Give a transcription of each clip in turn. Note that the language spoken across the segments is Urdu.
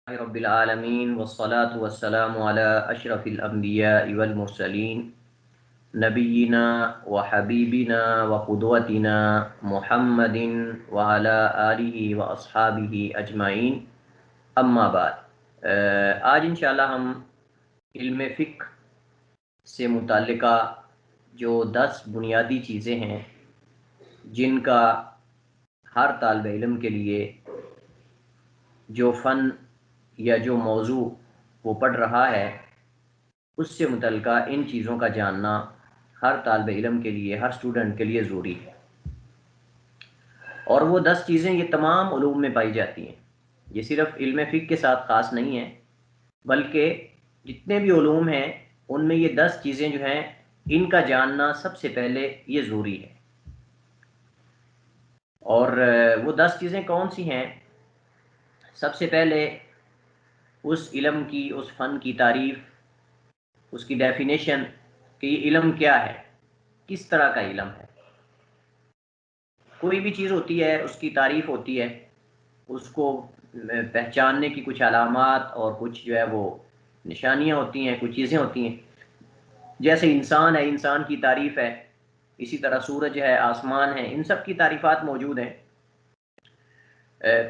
رب العالمین والصلاة والسلام علی اشرف الانبیاء والمرسلین نبینا وحبیبنا وقدوتنا محمد وعلی آلہ واصحابہ اجمعین، اما بعد۔ آج انشاءاللہ ہم علم فقہ سے متعلقہ جو 10 بنیادی چیزیں ہیں جن کا ہر طالب علم کے لیے جو فن یا جو موضوع وہ پڑھ رہا ہے اس سے متعلقہ ان چیزوں کا جاننا ہر طالب علم کے لیے، ہر اسٹوڈنٹ کے لیے ضروری ہے۔ اور وہ 10 چیزیں یہ تمام علوم میں پائی جاتی ہیں، یہ صرف علم فقہ کے ساتھ خاص نہیں ہے، بلکہ جتنے بھی علوم ہیں ان میں یہ 10 چیزیں جو ہیں ان کا جاننا سب سے پہلے یہ ضروری ہے۔ اور وہ 10 چیزیں کون سی ہیں؟ سب سے پہلے اس علم کی، اس فن کی تعریف، اس کی ڈیفینیشن کہ یہ علم کیا ہے، کس طرح کا علم ہے۔ کوئی بھی چیز ہوتی ہے اس کی تعریف ہوتی ہے، اس کو پہچاننے کی کچھ علامات اور کچھ جو ہے وہ نشانیاں ہوتی ہیں، کچھ چیزیں ہوتی ہیں۔ جیسے انسان ہے، انسان کی تعریف ہے، اسی طرح سورج ہے، آسمان ہے، ان سب کی تعریفات موجود ہیں۔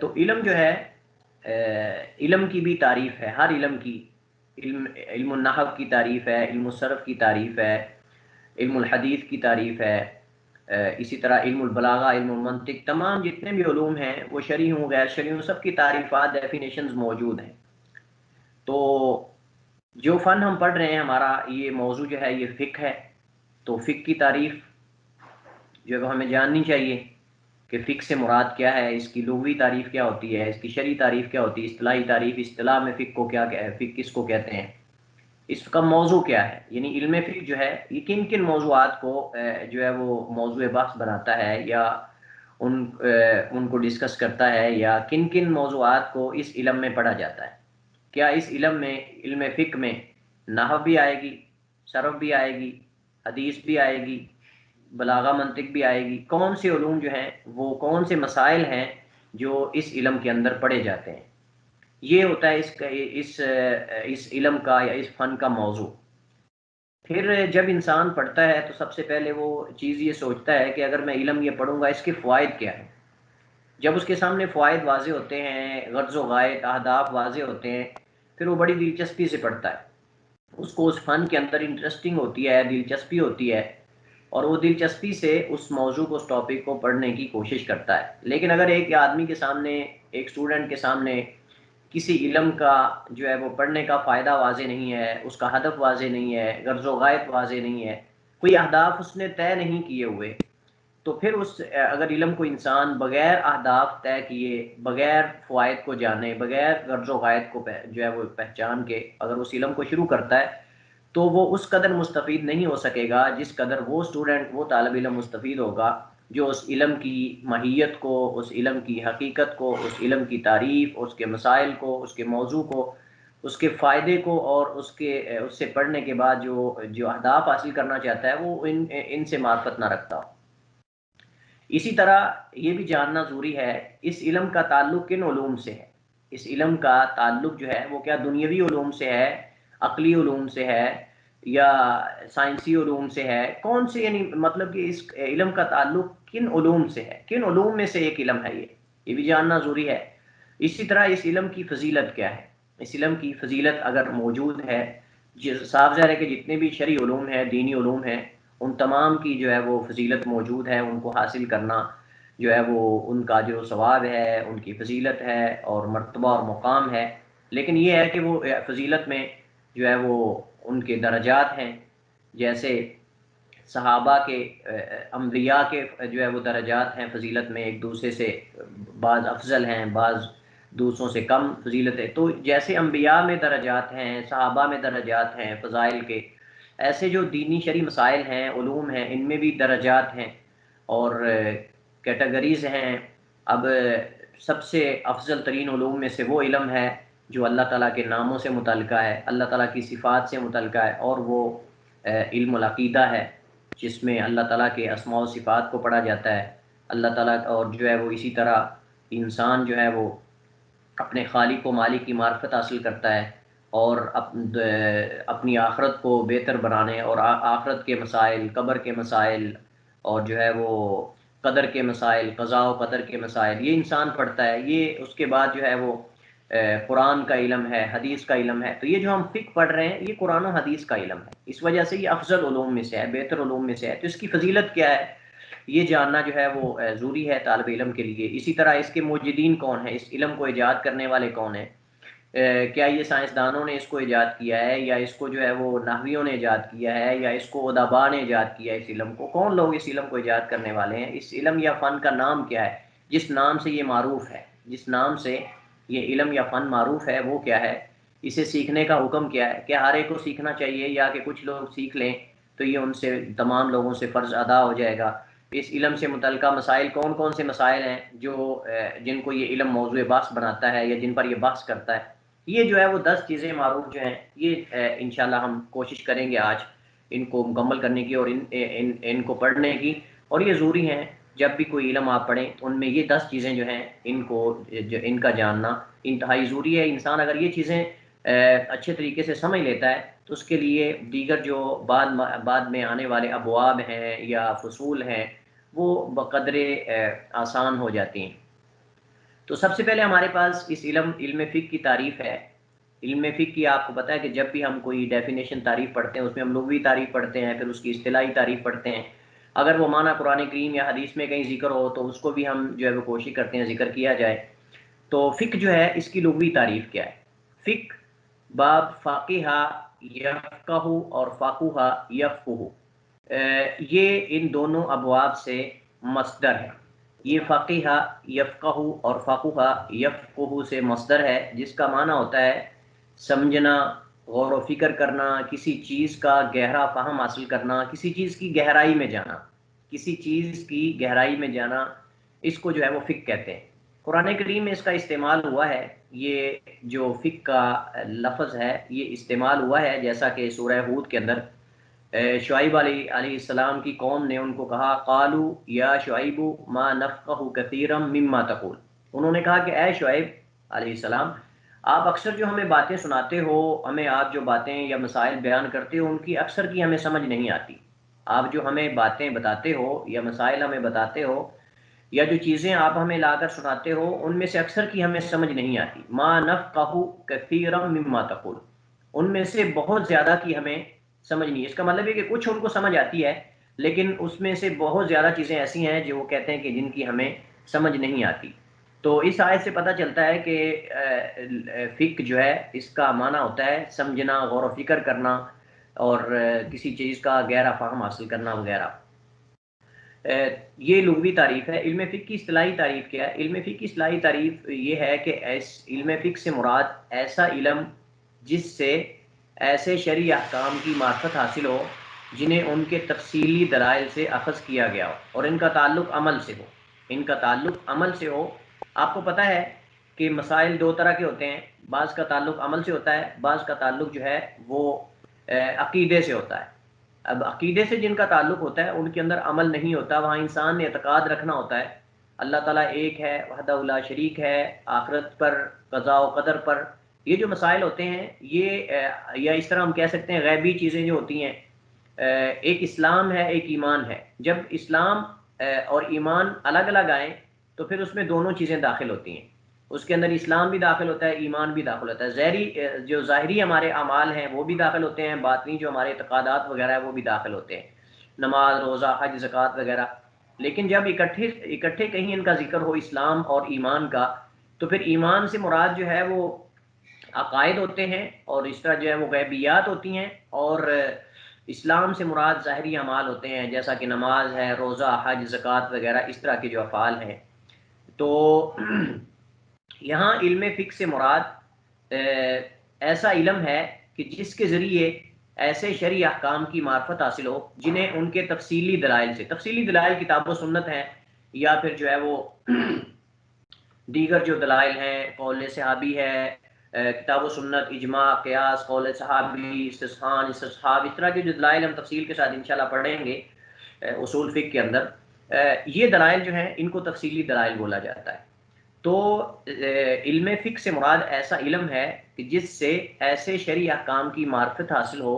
تو علم جو ہے، علم کی بھی تعریف ہے، ہر علم کی۔ علم النحو کی تعریف ہے، علم الصرف کی تعریف ہے، علم الحدیث کی تعریف ہے، اسی طرح علم البلاغہ، علم المنطق، تمام جتنے بھی علوم ہیں وہ شرعی ہوں غیر شرعی ہوں، سب کی تعریفات، ڈیفینیشنز موجود ہیں۔ تو جو فن ہم پڑھ رہے ہیں، ہمارا یہ موضوع جو ہے یہ فقہ ہے، تو فقہ کی تعریف جو ہے ہمیں جاننی چاہیے کہ فقہ سے مراد کیا ہے، اس کی لغوی تعریف کیا ہوتی ہے، اس کی شرعی تعریف کیا ہوتی ہے، اصطلاحی تعریف، اصطلاح میں فقہ کو کیا فقہ کس کو کہتے ہیں، اس کا موضوع کیا ہے، یعنی علم فقہ جو ہے یہ کن کن موضوعات کو جو ہے وہ موضوع بحث بناتا ہے، یا ان کو ڈسکس کرتا ہے، یا کن کن موضوعات کو اس علم میں پڑھا جاتا ہے۔ کیا اس علم میں، علم فقہ میں، نحو بھی آئے گی، صرف بھی آئے گی، حدیث بھی آئے گی، بلاغہ منطق بھی آئے گی؟ کون سے علوم جو ہیں، وہ کون سے مسائل ہیں جو اس علم کے اندر پڑھے جاتے ہیں؟ یہ ہوتا ہے اس علم کا یا اس فن کا موضوع۔ پھر جب انسان پڑھتا ہے تو سب سے پہلے وہ چیز یہ سوچتا ہے کہ اگر میں علم یہ پڑھوں گا اس کے فوائد کیا ہیں۔ جب اس کے سامنے فوائد واضح ہوتے ہیں، غرض و غائط، اہداف واضح ہوتے ہیں، پھر وہ بڑی دلچسپی سے پڑھتا ہے، اس کو اس فن کے اندر انٹرسٹنگ ہوتی ہے، دلچسپی ہوتی ہے، اور وہ دلچسپی سے اس موضوع کو، اس ٹاپک کو پڑھنے کی کوشش کرتا ہے۔ لیکن اگر ایک آدمی کے سامنے، ایک اسٹوڈنٹ کے سامنے کسی علم کا جو ہے وہ پڑھنے کا فائدہ واضح نہیں ہے، اس کا ہدف واضح نہیں ہے، غرض و غائط واضح نہیں ہے، کوئی اہداف اس نے طے نہیں کیے ہوئے، تو پھر اگر علم کو انسان بغیر اہداف طے کیے، بغیر فوائد کو جانے، بغیر غرض و غائط کو جو ہے وہ پہچان کے اگر اس علم کو شروع کرتا ہے تو وہ اس قدر مستفید نہیں ہو سکے گا جس قدر وہ اسٹوڈنٹ، وہ طالب علم مستفید ہوگا جو اس علم کی ماہیت کو، اس علم کی حقیقت کو، اس علم کی تعریف، اس کے مسائل کو، اس کے موضوع کو، اس کے فائدے کو، اور اس سے پڑھنے کے بعد جو اہداف حاصل کرنا چاہتا ہے وہ ان سے معرفت نہ رکھتا ہو۔ اسی طرح یہ بھی جاننا ضروری ہے اس علم کا تعلق کن علوم سے ہے۔ اس علم کا تعلق جو ہے وہ کیا دنیاوی علوم سے ہے، عقلی علوم سے ہے، یا سائنسی علوم سے ہے؟ کون سے، یعنی مطلب کہ اس علم کا تعلق کن علوم سے ہے، کن علوم میں سے ایک علم ہے یہ بھی جاننا ضروری ہے۔ اسی طرح اس علم کی فضیلت کیا ہے، اس علم کی فضیلت اگر موجود ہے، صاف ظاہر ہے کہ جتنے بھی شرعی علوم ہیں، دینی علوم ہیں، ان تمام کی جو ہے وہ فضیلت موجود ہے، ان کو حاصل کرنا جو ہے وہ ان کا جو ثواب ہے، ان کی فضیلت ہے اور مرتبہ اور مقام ہے۔ لیکن یہ ہے کہ وہ فضیلت میں جو ہے وہ ان کے درجات ہیں، جیسے صحابہ کے، انبیاء کے جو ہے وہ درجات ہیں فضیلت میں، ایک دوسرے سے بعض افضل ہیں، بعض دوسروں سے کم فضیلت ہے۔ تو جیسے انبیاء میں درجات ہیں، صحابہ میں درجات ہیں فضائل کے، ایسے جو دینی شرعی مسائل ہیں، علوم ہیں، ان میں بھی درجات ہیں اور کیٹیگریز ہیں۔ اب سب سے افضل ترین علوم میں سے وہ علم ہے جو اللہ تعالیٰ کے ناموں سے متعلقہ ہے، اللہ تعالیٰ کی صفات سے متعلقہ ہے، اور وہ علم العقیدہ ہے، جس میں اللہ تعالیٰ کے اسماء و صفات کو پڑھا جاتا ہے۔ اللہ تعالیٰ اور جو ہے وہ اسی طرح انسان جو ہے وہ اپنے خالق و مالک کی معرفت حاصل کرتا ہے، اور اپنی آخرت کو بہتر بنانے، اور آخرت کے مسائل، قبر کے مسائل، اور جو ہے وہ قدر کے مسائل، قضاء و قدر کے مسائل، یہ انسان پڑھتا ہے۔ یہ اس کے بعد جو ہے وہ قرآن کا علم ہے، حدیث کا علم ہے۔ تو یہ جو ہم فقہ پڑھ رہے ہیں، یہ قرآن و حدیث کا علم ہے، اس وجہ سے یہ افضل علوم میں سے ہے، بہتر علوم میں سے ہے۔ تو اس کی فضیلت کیا ہے، یہ جاننا جو ہے وہ ضروری ہے طالب علم کے لیے۔ اسی طرح اس کے موجدین کون ہیں، اس علم کو ایجاد کرنے والے کون ہیں، کیا یہ سائنسدانوں نے اس کو ایجاد کیا ہے، یا اس کو جو ہے وہ نحویوں نے ایجاد کیا ہے، یا اس کو ادبا نے ایجاد کیا ہے، اس علم کو کون لوگ اس علم کو ایجاد کرنے والے ہیں، اس علم یا فن کا نام کیا ہے، جس نام سے یہ معروف ہے، جس نام سے یہ علم یا فن معروف ہے وہ کیا ہے، اسے سیکھنے کا حکم کیا ہے، کیا ہر ایک کو سیکھنا چاہیے، یا کہ کچھ لوگ سیکھ لیں تو یہ ان سے تمام لوگوں سے فرض ادا ہو جائے گا۔ اس علم سے متعلقہ مسائل کون کون سے مسائل ہیں جو جن کو یہ علم موضوع بحث بناتا ہے، یا جن پر یہ بحث کرتا ہے، یہ جو ہے وہ 10 چیزیں معروف جو ہیں، یہ انشاءاللہ ہم کوشش کریں گے آج ان کو مکمل کرنے کی، اور ان کو پڑھنے کی۔ اور یہ ضروری ہیں، جب بھی کوئی علم آپ پڑھیں ان میں یہ 10 چیزیں جو ہیں ان کا جاننا انتہائی ضروری ہے۔ انسان اگر یہ چیزیں اچھے طریقے سے سمجھ لیتا ہے تو اس کے لیے دیگر جو بعد میں آنے والے ابواب ہیں یا فصول ہیں وہ بقدر آسان ہو جاتی ہیں۔ تو سب سے پہلے ہمارے پاس اس علم فقہ کی تعریف ہے۔ علم فقہ کی آپ کو پتہ ہے کہ جب بھی ہم کوئی ڈیفینیشن تعریف پڑھتے ہیں، اس میں ہم لغوی تعریف پڑھتے ہیں، پھر اس کی اصطلاحی تعریف پڑھتے ہیں۔ اگر وہ معنی قرآن کریم یا حدیث میں کہیں ذکر ہو تو اس کو بھی ہم جو ہے وہ کوشش کرتے ہیں ذکر کیا جائے۔ تو فقہ جو ہے اس کی لغوی تعریف کیا ہے؟ فقہ باب فاقہ یفقہ اور فاقہ یفقہ، یہ ان دونوں ابواب سے مصدر ہے۔ یہ فقیہ یفقہ اور فقہ یفقہ سے مصدر ہے، جس کا معنی ہوتا ہے سمجھنا، غور و فکر کرنا، کسی چیز کا گہرا فہم حاصل کرنا، کسی چیز کی گہرائی میں جانا، کسی چیز کی گہرائی میں جانا، اس کو جو ہے وہ فقہ کہتے ہیں۔ قرآن کریم میں اس کا استعمال ہوا ہے، یہ جو فقہ کا لفظ ہے یہ استعمال ہوا ہے، جیسا کہ سورہ ہود کے اندر شعیب علیہ السلام کی قوم نے ان کو کہا، قالوا یا شعیب ما نفقہ کثیرا مما تقول، انہوں نے کہا کہ اے شعیب علیہ السلام، آپ اکثر جو ہمیں باتیں سناتے ہو، ہمیں آپ جو باتیں یا مسائل بیان کرتے ہو ان کی اکثر کی ہمیں سمجھ نہیں آتی۔ آپ جو ہمیں باتیں بتاتے ہو یا مسائل ہمیں بتاتے ہو یا جو چیزیں آپ ہمیں لا کر سناتے ہو ان میں سے اکثر کی ہمیں سمجھ نہیں آتی۔ ما نفقہ کثیرا مما تقول، ان میں سے بہت زیادہ کی ہمیں سمجھ نہیں۔ اس کا مطلب ہے کہ کچھ ان کو سمجھ آتی ہے، لیکن اس میں سے بہت زیادہ چیزیں ایسی ہیں جو وہ کہتے ہیں کہ جن کی ہمیں سمجھ نہیں آتی۔ تو اس آیت سے پتہ چلتا ہے کہ فقہ جو ہے اس کا معنی ہوتا ہے سمجھنا، غور و فکر کرنا، اور کسی چیز کا گہرا فہم حاصل کرنا وغیرہ۔ یہ لغوی تعریف ہے۔ علم فقہ کی اصطلاحی تعریف کیا ہے؟ علم فقہ کی اصطلاحی تعریف یہ ہے کہ علم فقہ سے مراد ایسا علم جس سے ایسے شرعی احکام کی معرفت حاصل ہو جنہیں ان کے تفصیلی دلائل سے اخذ کیا گیا ہو، اور ان کا تعلق عمل سے ہو، ان کا تعلق عمل سے ہو۔ آپ کو پتہ ہے کہ مسائل دو طرح کے ہوتے ہیں، بعض کا تعلق عمل سے ہوتا ہے، بعض کا تعلق جو ہے وہ عقیدے سے ہوتا ہے۔ اب عقیدے سے جن کا تعلق ہوتا ہے ان کے اندر عمل نہیں ہوتا، وہاں انسان نے اعتقاد رکھنا ہوتا ہے اللہ تعالیٰ ایک ہے، وحدہ لا شریک ہے، آخرت پر، قضاء و قدر پر۔ یہ جو مسائل ہوتے ہیں یہ یا اس طرح ہم کہہ سکتے ہیں غیبی چیزیں جو ہوتی ہیں، ایک اسلام ہے ایک ایمان ہے۔ جب اسلام اور ایمان الگ الگ آئیں تو پھر اس میں دونوں چیزیں داخل ہوتی ہیں، اس کے اندر اسلام بھی داخل ہوتا ہے، ایمان بھی داخل ہوتا ہے۔ جو ظاہری ہمارے اعمال ہیں وہ بھی داخل ہوتے ہیں، باطنی جو ہمارے اعتقادات وغیرہ ہے وہ بھی داخل ہوتے ہیں، نماز، روزہ، حج، زکوٰۃ وغیرہ۔ لیکن جب اکٹھے کہیں ان کا ذکر ہو اسلام اور ایمان کا، تو پھر ایمان سے مراد جو ہے وہ عقائد ہوتے ہیں، اور اس طرح جو ہے وہ غیبیات ہوتی ہیں، اور اسلام سے مراد ظاہری اعمال ہوتے ہیں، جیسا کہ نماز ہے، روزہ، حج، زکوٰۃ وغیرہ، اس طرح کے جو افعال ہیں۔ تو یہاں علم فقہ سے مراد ایسا علم ہے کہ جس کے ذریعے ایسے شرعی احکام کی معرفت حاصل ہو جنہیں ان کے تفصیلی دلائل سے، تفصیلی دلائل کتاب و سنت ہیں، یا پھر جو ہے وہ دیگر جو دلائل ہیں، قول صحابی ہے، کتاب و سنت، اجماع، قیاس، قول صحابی، استثناء، استصحاب، اس طرح کے جو دلائل ہم تفصیل کے ساتھ انشاءاللہ پڑھیں گے اصول فقہ کے اندر، یہ دلائل جو ہیں ان کو تفصیلی دلائل بولا جاتا ہے۔ تو علم فقہ سے مراد ایسا علم ہے کہ جس سے ایسے شرعی احکام کی معرفت حاصل ہو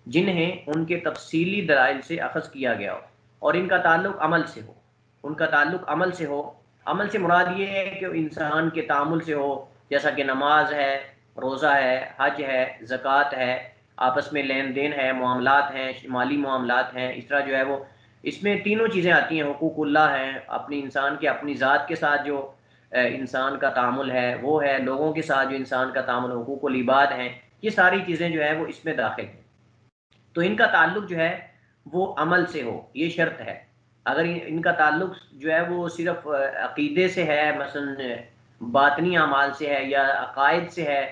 جنہیں ان کے تفصیلی دلائل سے اخذ کیا گیا ہو اور ان کا تعلق عمل سے ہو، ان کا تعلق عمل سے ہو۔ عمل سے مراد یہ ہے کہ انسان کے تعامل سے ہو، جیسا کہ نماز ہے، روزہ ہے، حج ہے، زکوٰۃ ہے، آپس میں لین دین ہے، معاملات ہیں، مالی معاملات ہیں، اس طرح جو ہے وہ اس میں تینوں چیزیں آتی ہیں، حقوق اللہ ہیں، اپنی انسان کے اپنی ذات کے ساتھ جو انسان کا تعامل ہے وہ ہے، لوگوں کے ساتھ جو انسان کا تعامل، حقوق العباد ہیں، یہ ساری چیزیں جو ہے وہ اس میں داخل ہیں۔ تو ان کا تعلق جو ہے وہ عمل سے ہو، یہ شرط ہے۔ اگر ان کا تعلق جو ہے وہ صرف عقیدے سے ہے، مثلا باطنی اعمال سے ہے یا عقائد سے ہے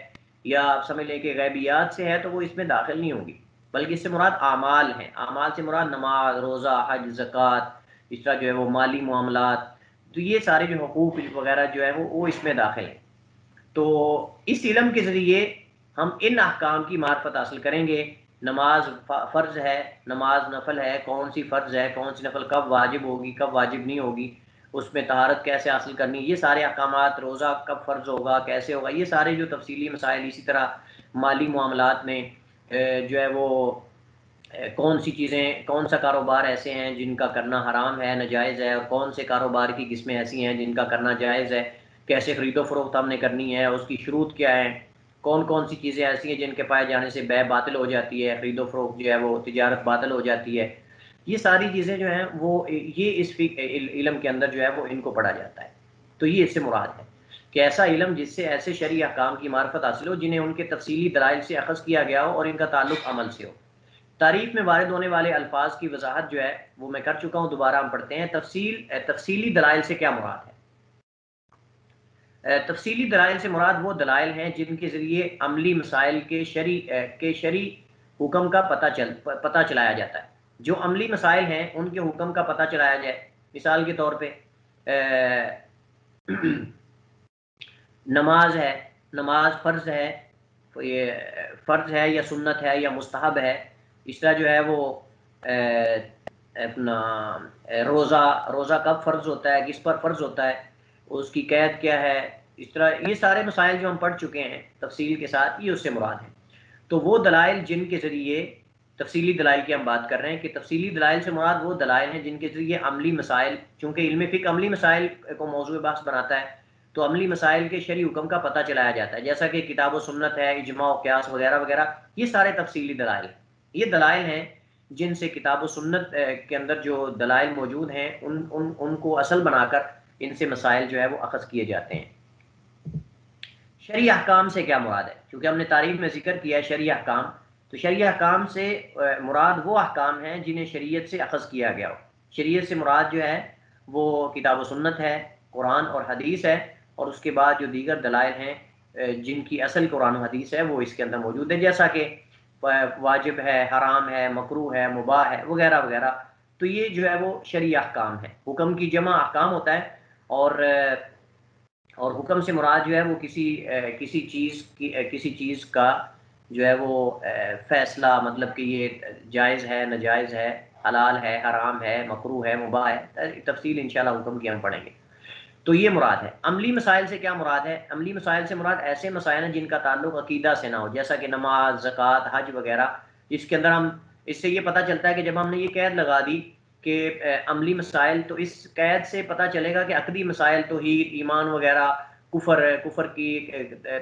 یا آپ سمجھ لیں کہ غیبیات سے ہے، تو وہ اس میں داخل نہیں ہوگی، بلکہ اس سے مراد اعمال ہیں۔ اعمال سے مراد نماز، روزہ، حج، زکوٰۃ، اس طرح جو ہے وہ مالی معاملات، تو یہ سارے جو حقوق وغیرہ جو ہے وہ اس میں داخل ہیں۔ تو اس علم کے ذریعے ہم ان احکام کی معرفت حاصل کریں گے۔ نماز فرض ہے، نماز نفل ہے، کون سی فرض ہے، کون سی نفل، کب واجب ہوگی، کب واجب نہیں ہوگی، اس میں طہارت کیسے حاصل کرنی، یہ سارے احکامات، روزہ کب فرض ہوگا، کیسے ہوگا، یہ سارے جو تفصیلی مسائل۔ اسی طرح مالی معاملات میں جو ہے وہ کون سی چیزیں، کون سا کاروبار ایسے ہیں جن کا کرنا حرام ہے، ناجائز ہے، اور کون سے کاروبار کی قسمیں ایسی ہیں جن کا کرنا جائز ہے، کیسے خرید و فروخت ہم نے کرنی ہے، اس کی شروط کیا ہیں، کون کون سی چیزیں ایسی ہیں جن کے پائے جانے سے بیع باطل ہو جاتی ہے، خرید و فروخت جو ہے وہ تجارت باطل ہو جاتی ہے۔ یہ ساری چیزیں جو ہیں وہ یہ اس علم کے اندر جو ہے وہ ان کو پڑھا جاتا ہے۔ تو یہ اس سے مراد ہے کہ ایسا علم جس سے ایسے شرعی احکام کی معرفت حاصل ہو جنہیں ان کے تفصیلی دلائل سے اخذ کیا گیا ہو اور ان کا تعلق عمل سے ہو۔ تعریف میں وارد ہونے والے الفاظ کی وضاحت جو ہے وہ میں کر چکا ہوں، دوبارہ ہم پڑھتے ہیں۔ تفصیلی دلائل سے کیا مراد ہے؟ تفصیلی دلائل سے مراد وہ دلائل ہیں جن کے ذریعے عملی مسائل کے شرعی حکم کا پتہ چلایا جاتا ہے۔ جو عملی مسائل ہیں ان کے حکم کا پتہ چلایا جائے۔ مثال کے طور پہ نماز ہے، نماز فرض ہے، یہ فرض ہے یا سنت ہے یا مستحب ہے۔ اس طرح جو ہے وہ اپنا روزہ کب فرض ہوتا ہے، کس پر فرض ہوتا ہے، اس کی قید کیا ہے، اس طرح یہ سارے مسائل جو ہم پڑھ چکے ہیں تفصیل کے ساتھ، یہ اس سے مراد ہے۔ تو وہ دلائل جن کے ذریعے، تفصیلی دلائل کی ہم بات کر رہے ہیں کہ تفصیلی دلائل سے مراد وہ دلائل ہیں جن کے ذریعے عملی مسائل، چونکہ علم فقہ عملی مسائل کو موضوع بحث بناتا ہے، تو عملی مسائل کے شرعی حکم کا پتہ چلایا جاتا ہے، جیسا کہ کتاب و سنت ہے، اجماع و قیاس وغیرہ وغیرہ، یہ سارے تفصیلی دلائل ہیں۔ یہ دلائل ہیں جن سے کتاب و سنت کے اندر جو دلائل موجود ہیں ان کو اصل بنا کر ان سے مسائل جو ہے وہ اخذ کیے جاتے ہیں۔ شرعی احکام سے کیا مراد ہے؟ کیونکہ ہم نے تعریف میں ذکر کیا ہے شرعی احکام، تو شرعی احکام سے مراد وہ احکام ہیں جنہیں شریعت سے اخذ کیا گیا ہو۔ شریعت سے مراد جو ہے وہ کتاب و سنت ہے، قرآن اور حدیث ہے، اور اس کے بعد جو دیگر دلائل ہیں جن کی اصل قرآن و حدیث ہے وہ اس کے اندر موجود ہے، جیسا کہ واجب ہے، حرام ہے، مکروہ ہے، مباح ہے، وغیرہ وغیرہ۔ تو یہ جو ہے وہ شرعی احکام ہے۔ حکم کی جمع احکام ہوتا ہے، اور حکم سے مراد جو ہے وہ کسی چیز کا جو ہے وہ فیصلہ، مطلب کہ یہ جائز ہے، ناجائز ہے، حلال ہے، حرام ہے، مکروہ ہے، مباح ہے، تفصیل انشاءاللہ حکم کی ہم پڑھیں گے۔ تو یہ مراد ہے۔ عملی مسائل سے کیا مراد ہے؟ عملی مسائل سے مراد ایسے مسائل ہیں جن کا تعلق عقیدہ سے نہ ہو، جیسا کہ نماز، زکوٰۃ، حج وغیرہ، جس کے اندر ہم اس سے یہ پتہ چلتا ہے کہ جب ہم نے یہ قید لگا دی کہ عملی مسائل، تو اس قید سے پتہ چلے گا کہ عقدی مسائل، توحید، ایمان وغیرہ، کفر کی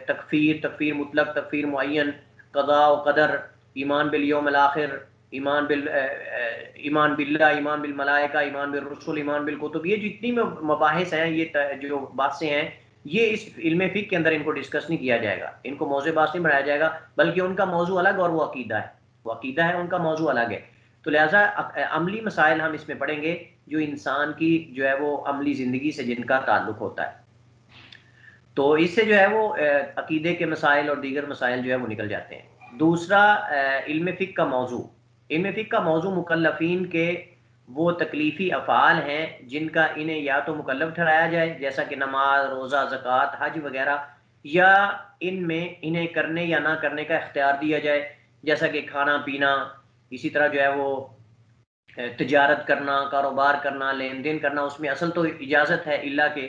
تکفیر مطلق، تکفیر معین، قضاء و قدر، ایمان بالیوم الاخر، ایمان باللہ، ایمان بالملائکہ، ایمان بالرسل، ایمان بالکتب، یہ جتنی مباحث ہیں، یہ جو باتیں ہیں، یہ اس علم فقہ کے اندر ان کو ڈسکس نہیں کیا جائے گا، ان کو موضوع بحث نہیں بنایا جائے گا، بلکہ ان کا موضوع الگ اور وہ عقیدہ ہے، ان کا موضوع الگ ہے۔ تو لہٰذا عملی مسائل ہم اس میں پڑھیں گے جو انسان کی جو ہے وہ عملی زندگی سے جن کا تعلق ہوتا ہے۔ تو اس سے جو ہے وہ عقیدے کے مسائل اور دیگر مسائل جو ہے وہ نکل جاتے ہیں۔ دوسرا علم فقہ کا موضوع، علم فقہ کا موضوع مکلفین کے وہ تکلیفی افعال ہیں جن کا انہیں یا تو مکلف ٹھہرایا جائے، جیسا کہ نماز، روزہ، زکوٰۃ، حج وغیرہ، یا ان میں انہیں کرنے یا نہ کرنے کا اختیار دیا جائے، جیسا کہ کھانا پینا، اسی طرح جو ہے وہ تجارت کرنا، کاروبار کرنا، لین دین کرنا، اس میں اصل تو اجازت ہے، اللہ کہ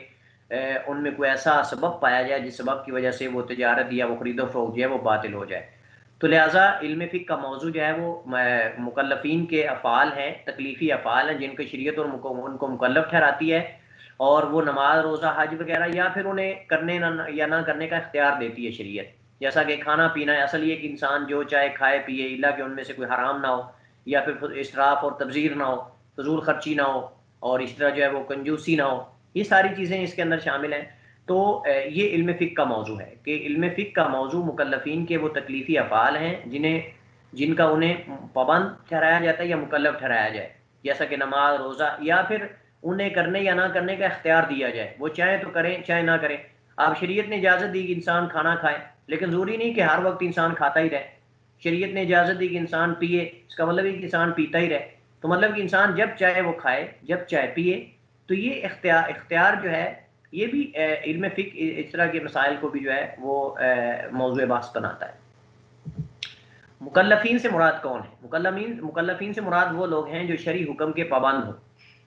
ان میں کوئی ایسا سبب پایا جائے جس سبب کی وجہ سے وہ تجارت یا وہ خرید و فروخت جو ہے وہ باطل ہو جائے. تو لہٰذا علم فقہ کا موضوع جو ہے وہ مکلفین کے افعال ہیں، تکلیفی افعال ہیں جن کو شریعت اور ان کو مکلف ٹھہراتی ہے، اور وہ نماز، روزہ، حج وغیرہ، یا پھر انہیں کرنے یا نہ کرنے کا اختیار دیتی ہے شریعت. جیسا کہ کھانا پینا ہے، اصل یہ کہ انسان جو چاہے کھائے پیے، الا کہ ان میں سے کوئی حرام نہ ہو، یا پھر اسراف اور تبذیر نہ ہو، فضول خرچی نہ ہو، اور اس طرح جو ہے وہ کنجوسی نہ ہو. یہ ساری چیزیں اس کے اندر شامل ہیں. تو یہ علم فقہ کا موضوع ہے کہ علم فقہ کا موضوع مکلفین کے وہ تکلیفی افعال ہیں جن کا انہیں پابند ٹھہرایا جاتا ہے یا مکلف ٹھہرایا جائے، جیسا کہ نماز، روزہ، یا پھر انہیں کرنے یا نہ کرنے کا اختیار دیا جائے، وہ چاہے تو کریں چاہے نہ کریں. آپ شریعت نے اجازت دی کہ انسان کھانا کھائے، لیکن ضروری نہیں کہ ہر وقت انسان کھاتا ہی رہے. شریعت نے اجازت دی کہ انسان پیے، اس کا مطلب ہے کہ انسان پیتا ہی رہے. تو مطلب کہ انسان جب چاہے وہ کھائے، جب چاہے پیے. تو یہ اختیار جو ہے یہ بھی علم فقہ اس طرح کے مسائل کو بھی جو ہے وہ موضوع بحث بناتا ہے. مکلفین سے مراد کون ہے؟ مکلفین سے مراد وہ لوگ ہیں جو شرعی حکم کے پابند ہوں،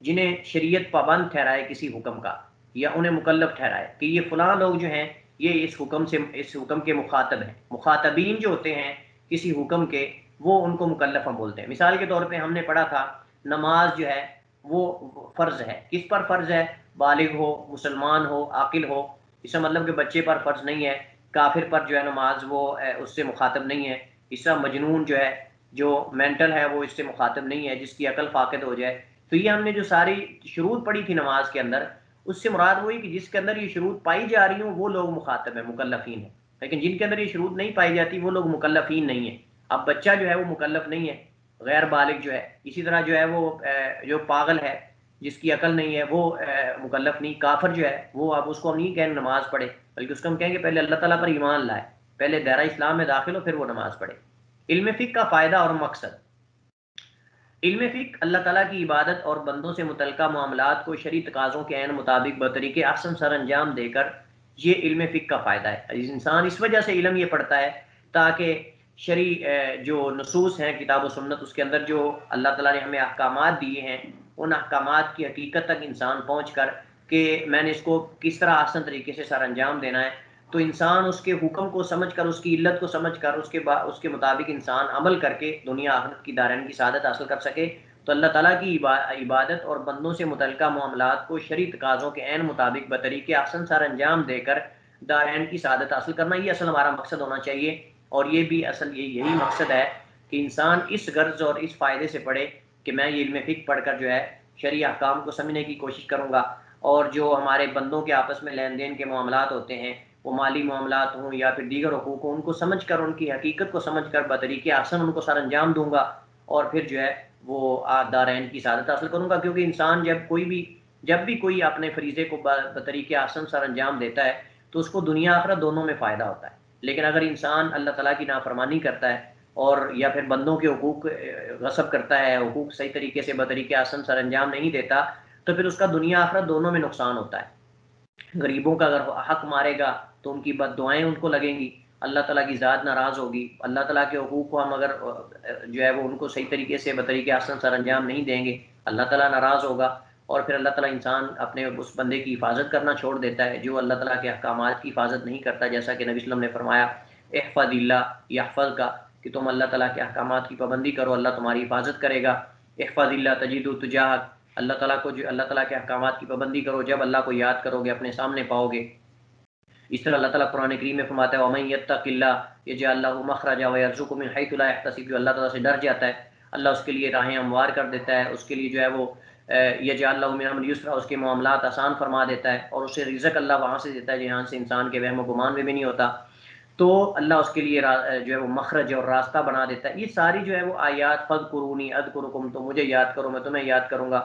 جنہیں شریعت پابند ٹھہرائے کسی حکم کا، یا انہیں مکلف ٹھہرائے کہ یہ فلاں لوگ جو ہیں یہ اس حکم کے مخاطب ہیں. مخاطبین جو ہوتے ہیں کسی حکم کے، وہ ان کو مکلف ہم بولتے ہیں. مثال کے طور پہ ہم نے پڑھا تھا نماز جو ہے وہ فرض ہے. کس پر فرض ہے؟ بالغ ہو، مسلمان ہو، عاقل ہو. اس کا مطلب کہ بچے پر فرض نہیں ہے، کافر پر جو ہے نماز وہ اس سے مخاطب نہیں ہے. اس طرح مجنون جو ہے، جو مینٹل ہے، وہ اس سے مخاطب نہیں ہے، جس کی عقل فاقد ہو جائے. تو یہ ہم نے جو ساری شروط پڑھی تھی نماز کے اندر، اس سے مراد وہی کہ جس کے اندر یہ شروط پائی جا رہی ہوں وہ لوگ مخاطب ہیں، مکلفین ہیں. لیکن جن کے اندر یہ شروط نہیں پائی جاتی وہ لوگ مکلفین نہیں ہیں. اب بچہ جو ہے وہ مکلف نہیں ہے، غیر بالغ جو ہے. اسی طرح جو ہے وہ جو پاگل ہے، جس کی عقل نہیں ہے، وہ مکلف نہیں. کافر جو ہے وہ اب اس کو ہم نہیں کہیں نماز پڑھے، بلکہ اس کو ہم کہیں گے پہلے اللہ تعالیٰ پر ایمان لائے، پہلے دائرہ اسلام میں داخل ہو، پھر وہ نماز پڑھے. علم فقہ کا فائدہ اور مقصد. علم فقہ اللہ تعالیٰ کی عبادت اور بندوں سے متعلقہ معاملات کو شرعی تقاضوں کے عین مطابق بطریقے احسن سر انجام دے کر، یہ علم فقہ کا فائدہ ہے. انسان اس وجہ سے علم یہ پڑھتا ہے تاکہ شرعی جو نصوص ہیں کتاب و سنت، اس کے اندر جو اللہ تعالیٰ نے ہمیں احکامات دیے ہیں، ان احکامات کی حقیقت تک انسان پہنچ کر کہ میں نے اس کو کس طرح آسان طریقے سے سر انجام دینا ہے، تو انسان اس کے حکم کو سمجھ کر، اس کی علت کو سمجھ کر، اس کے مطابق انسان عمل کر کے دنیا آخرت کی دارین کی سعادت حاصل کر سکے. تو اللہ تعالیٰ کی عبادت اور بندوں سے متعلقہ معاملات کو شرعی تقاضوں کے عین مطابق بطریقے احسن سر انجام دے کر دارین کی سعادت حاصل کرنا، یہ اصل ہمارا مقصد ہونا چاہیے. اور یہ بھی اصل یہی مقصد ہے کہ انسان اس غرض اور اس فائدے سے پڑھے کہ میں یہ علم فقہ پڑھ کر جو ہے شرعی احکام کو سمجھنے کی کوشش کروں گا، اور جو ہمارے بندوں کے آپس میں لین دین کے معاملات ہوتے ہیں، وہ مالی معاملات ہوں یا پھر دیگر حقوق ہوں، ان کو سمجھ کر، ان کی حقیقت کو سمجھ کر بطریقے احسن ان کو سر انجام دوں گا، اور پھر جو ہے وہ دارین کی سعادت حاصل کروں گا. کیونکہ انسان جب بھی کوئی اپنے فریضے کو بطریقے احسن سر انجام دیتا ہے تو اس کو دنیا آخرت دونوں میں فائدہ ہوتا ہے. لیکن اگر انسان اللہ تعالیٰ کی نافرمانی کرتا ہے اور یا پھر بندوں کے حقوق غصب کرتا ہے، حقوق صحیح طریقے سے بطریقے احسن سر انجام نہیں دیتا، تو پھر اس کا دنیا آخرت دونوں میں نقصان ہوتا ہے. غریبوں کا اگر حق مارے گا تو ان کی بد دعائیں ان کو لگیں گی، اللہ تعالیٰ کی ذات ناراض ہوگی. اللہ تعالیٰ کے حقوق کو ہم اگر جو ہے وہ ان کو صحیح طریقے سے بطریقے احسن سر انجام نہیں دیں گے، اللہ تعالیٰ ناراض ہوگا، اور پھر اللہ تعالیٰ انسان اپنے اس بندے کی حفاظت کرنا چھوڑ دیتا ہے جو اللہ تعالیٰ کے احکامات کی حفاظت نہیں کرتا. جیسا کہ نبی صلی اللہ علیہ وسلم نے فرمایا احفظ اللہ یحفظ کا، کہ تم اللہ تعالیٰ کے احکامات کی پابندی کرو، اللہ تمہاری حفاظت کرے گا. احفظ اللہ تجد تجاہک، اللہ تعالیٰ کے احکامات کی پابندی کرو، جب اللہ کو یاد کرو گے اپنے سامنے پاؤ گے. اس طرح اللہ تعالیٰ قرآن کریم میں فرماتا ہے وَمَن يَتَّقِ اللَّهَ يَجْعَل لَّهُ مَخْرَجًا وَيَرْزُقْهُ مِنْ حَيْثُ لَا يَحْتَسِبُ. جو اللہ تعالیٰ سے ڈر جاتا ہے اللہ اس کے لیے راہیں ہموار کر دیتا ہے، اس کے لیے جو ہے وہ يَجْعَل لَّهُ مِنْ أَمْرِهِ يُسْرًا، اس کے معاملات آسان فرما دیتا ہے، اور اسے رزق اللہ وہاں سے دیتا ہے جہاں سے انسان کے وہم و گمان میں بھی نہیں ہوتا. تو اللہ اس کے لیے جو ہے وہ مخرج اور راستہ بنا دیتا ہے. یہ ساری جو ہے وہ آیات فَاذْكُرُونِی أَذْكُرْكُمْ، تو مجھے یاد کرو میں تمہیں یاد کروں گا.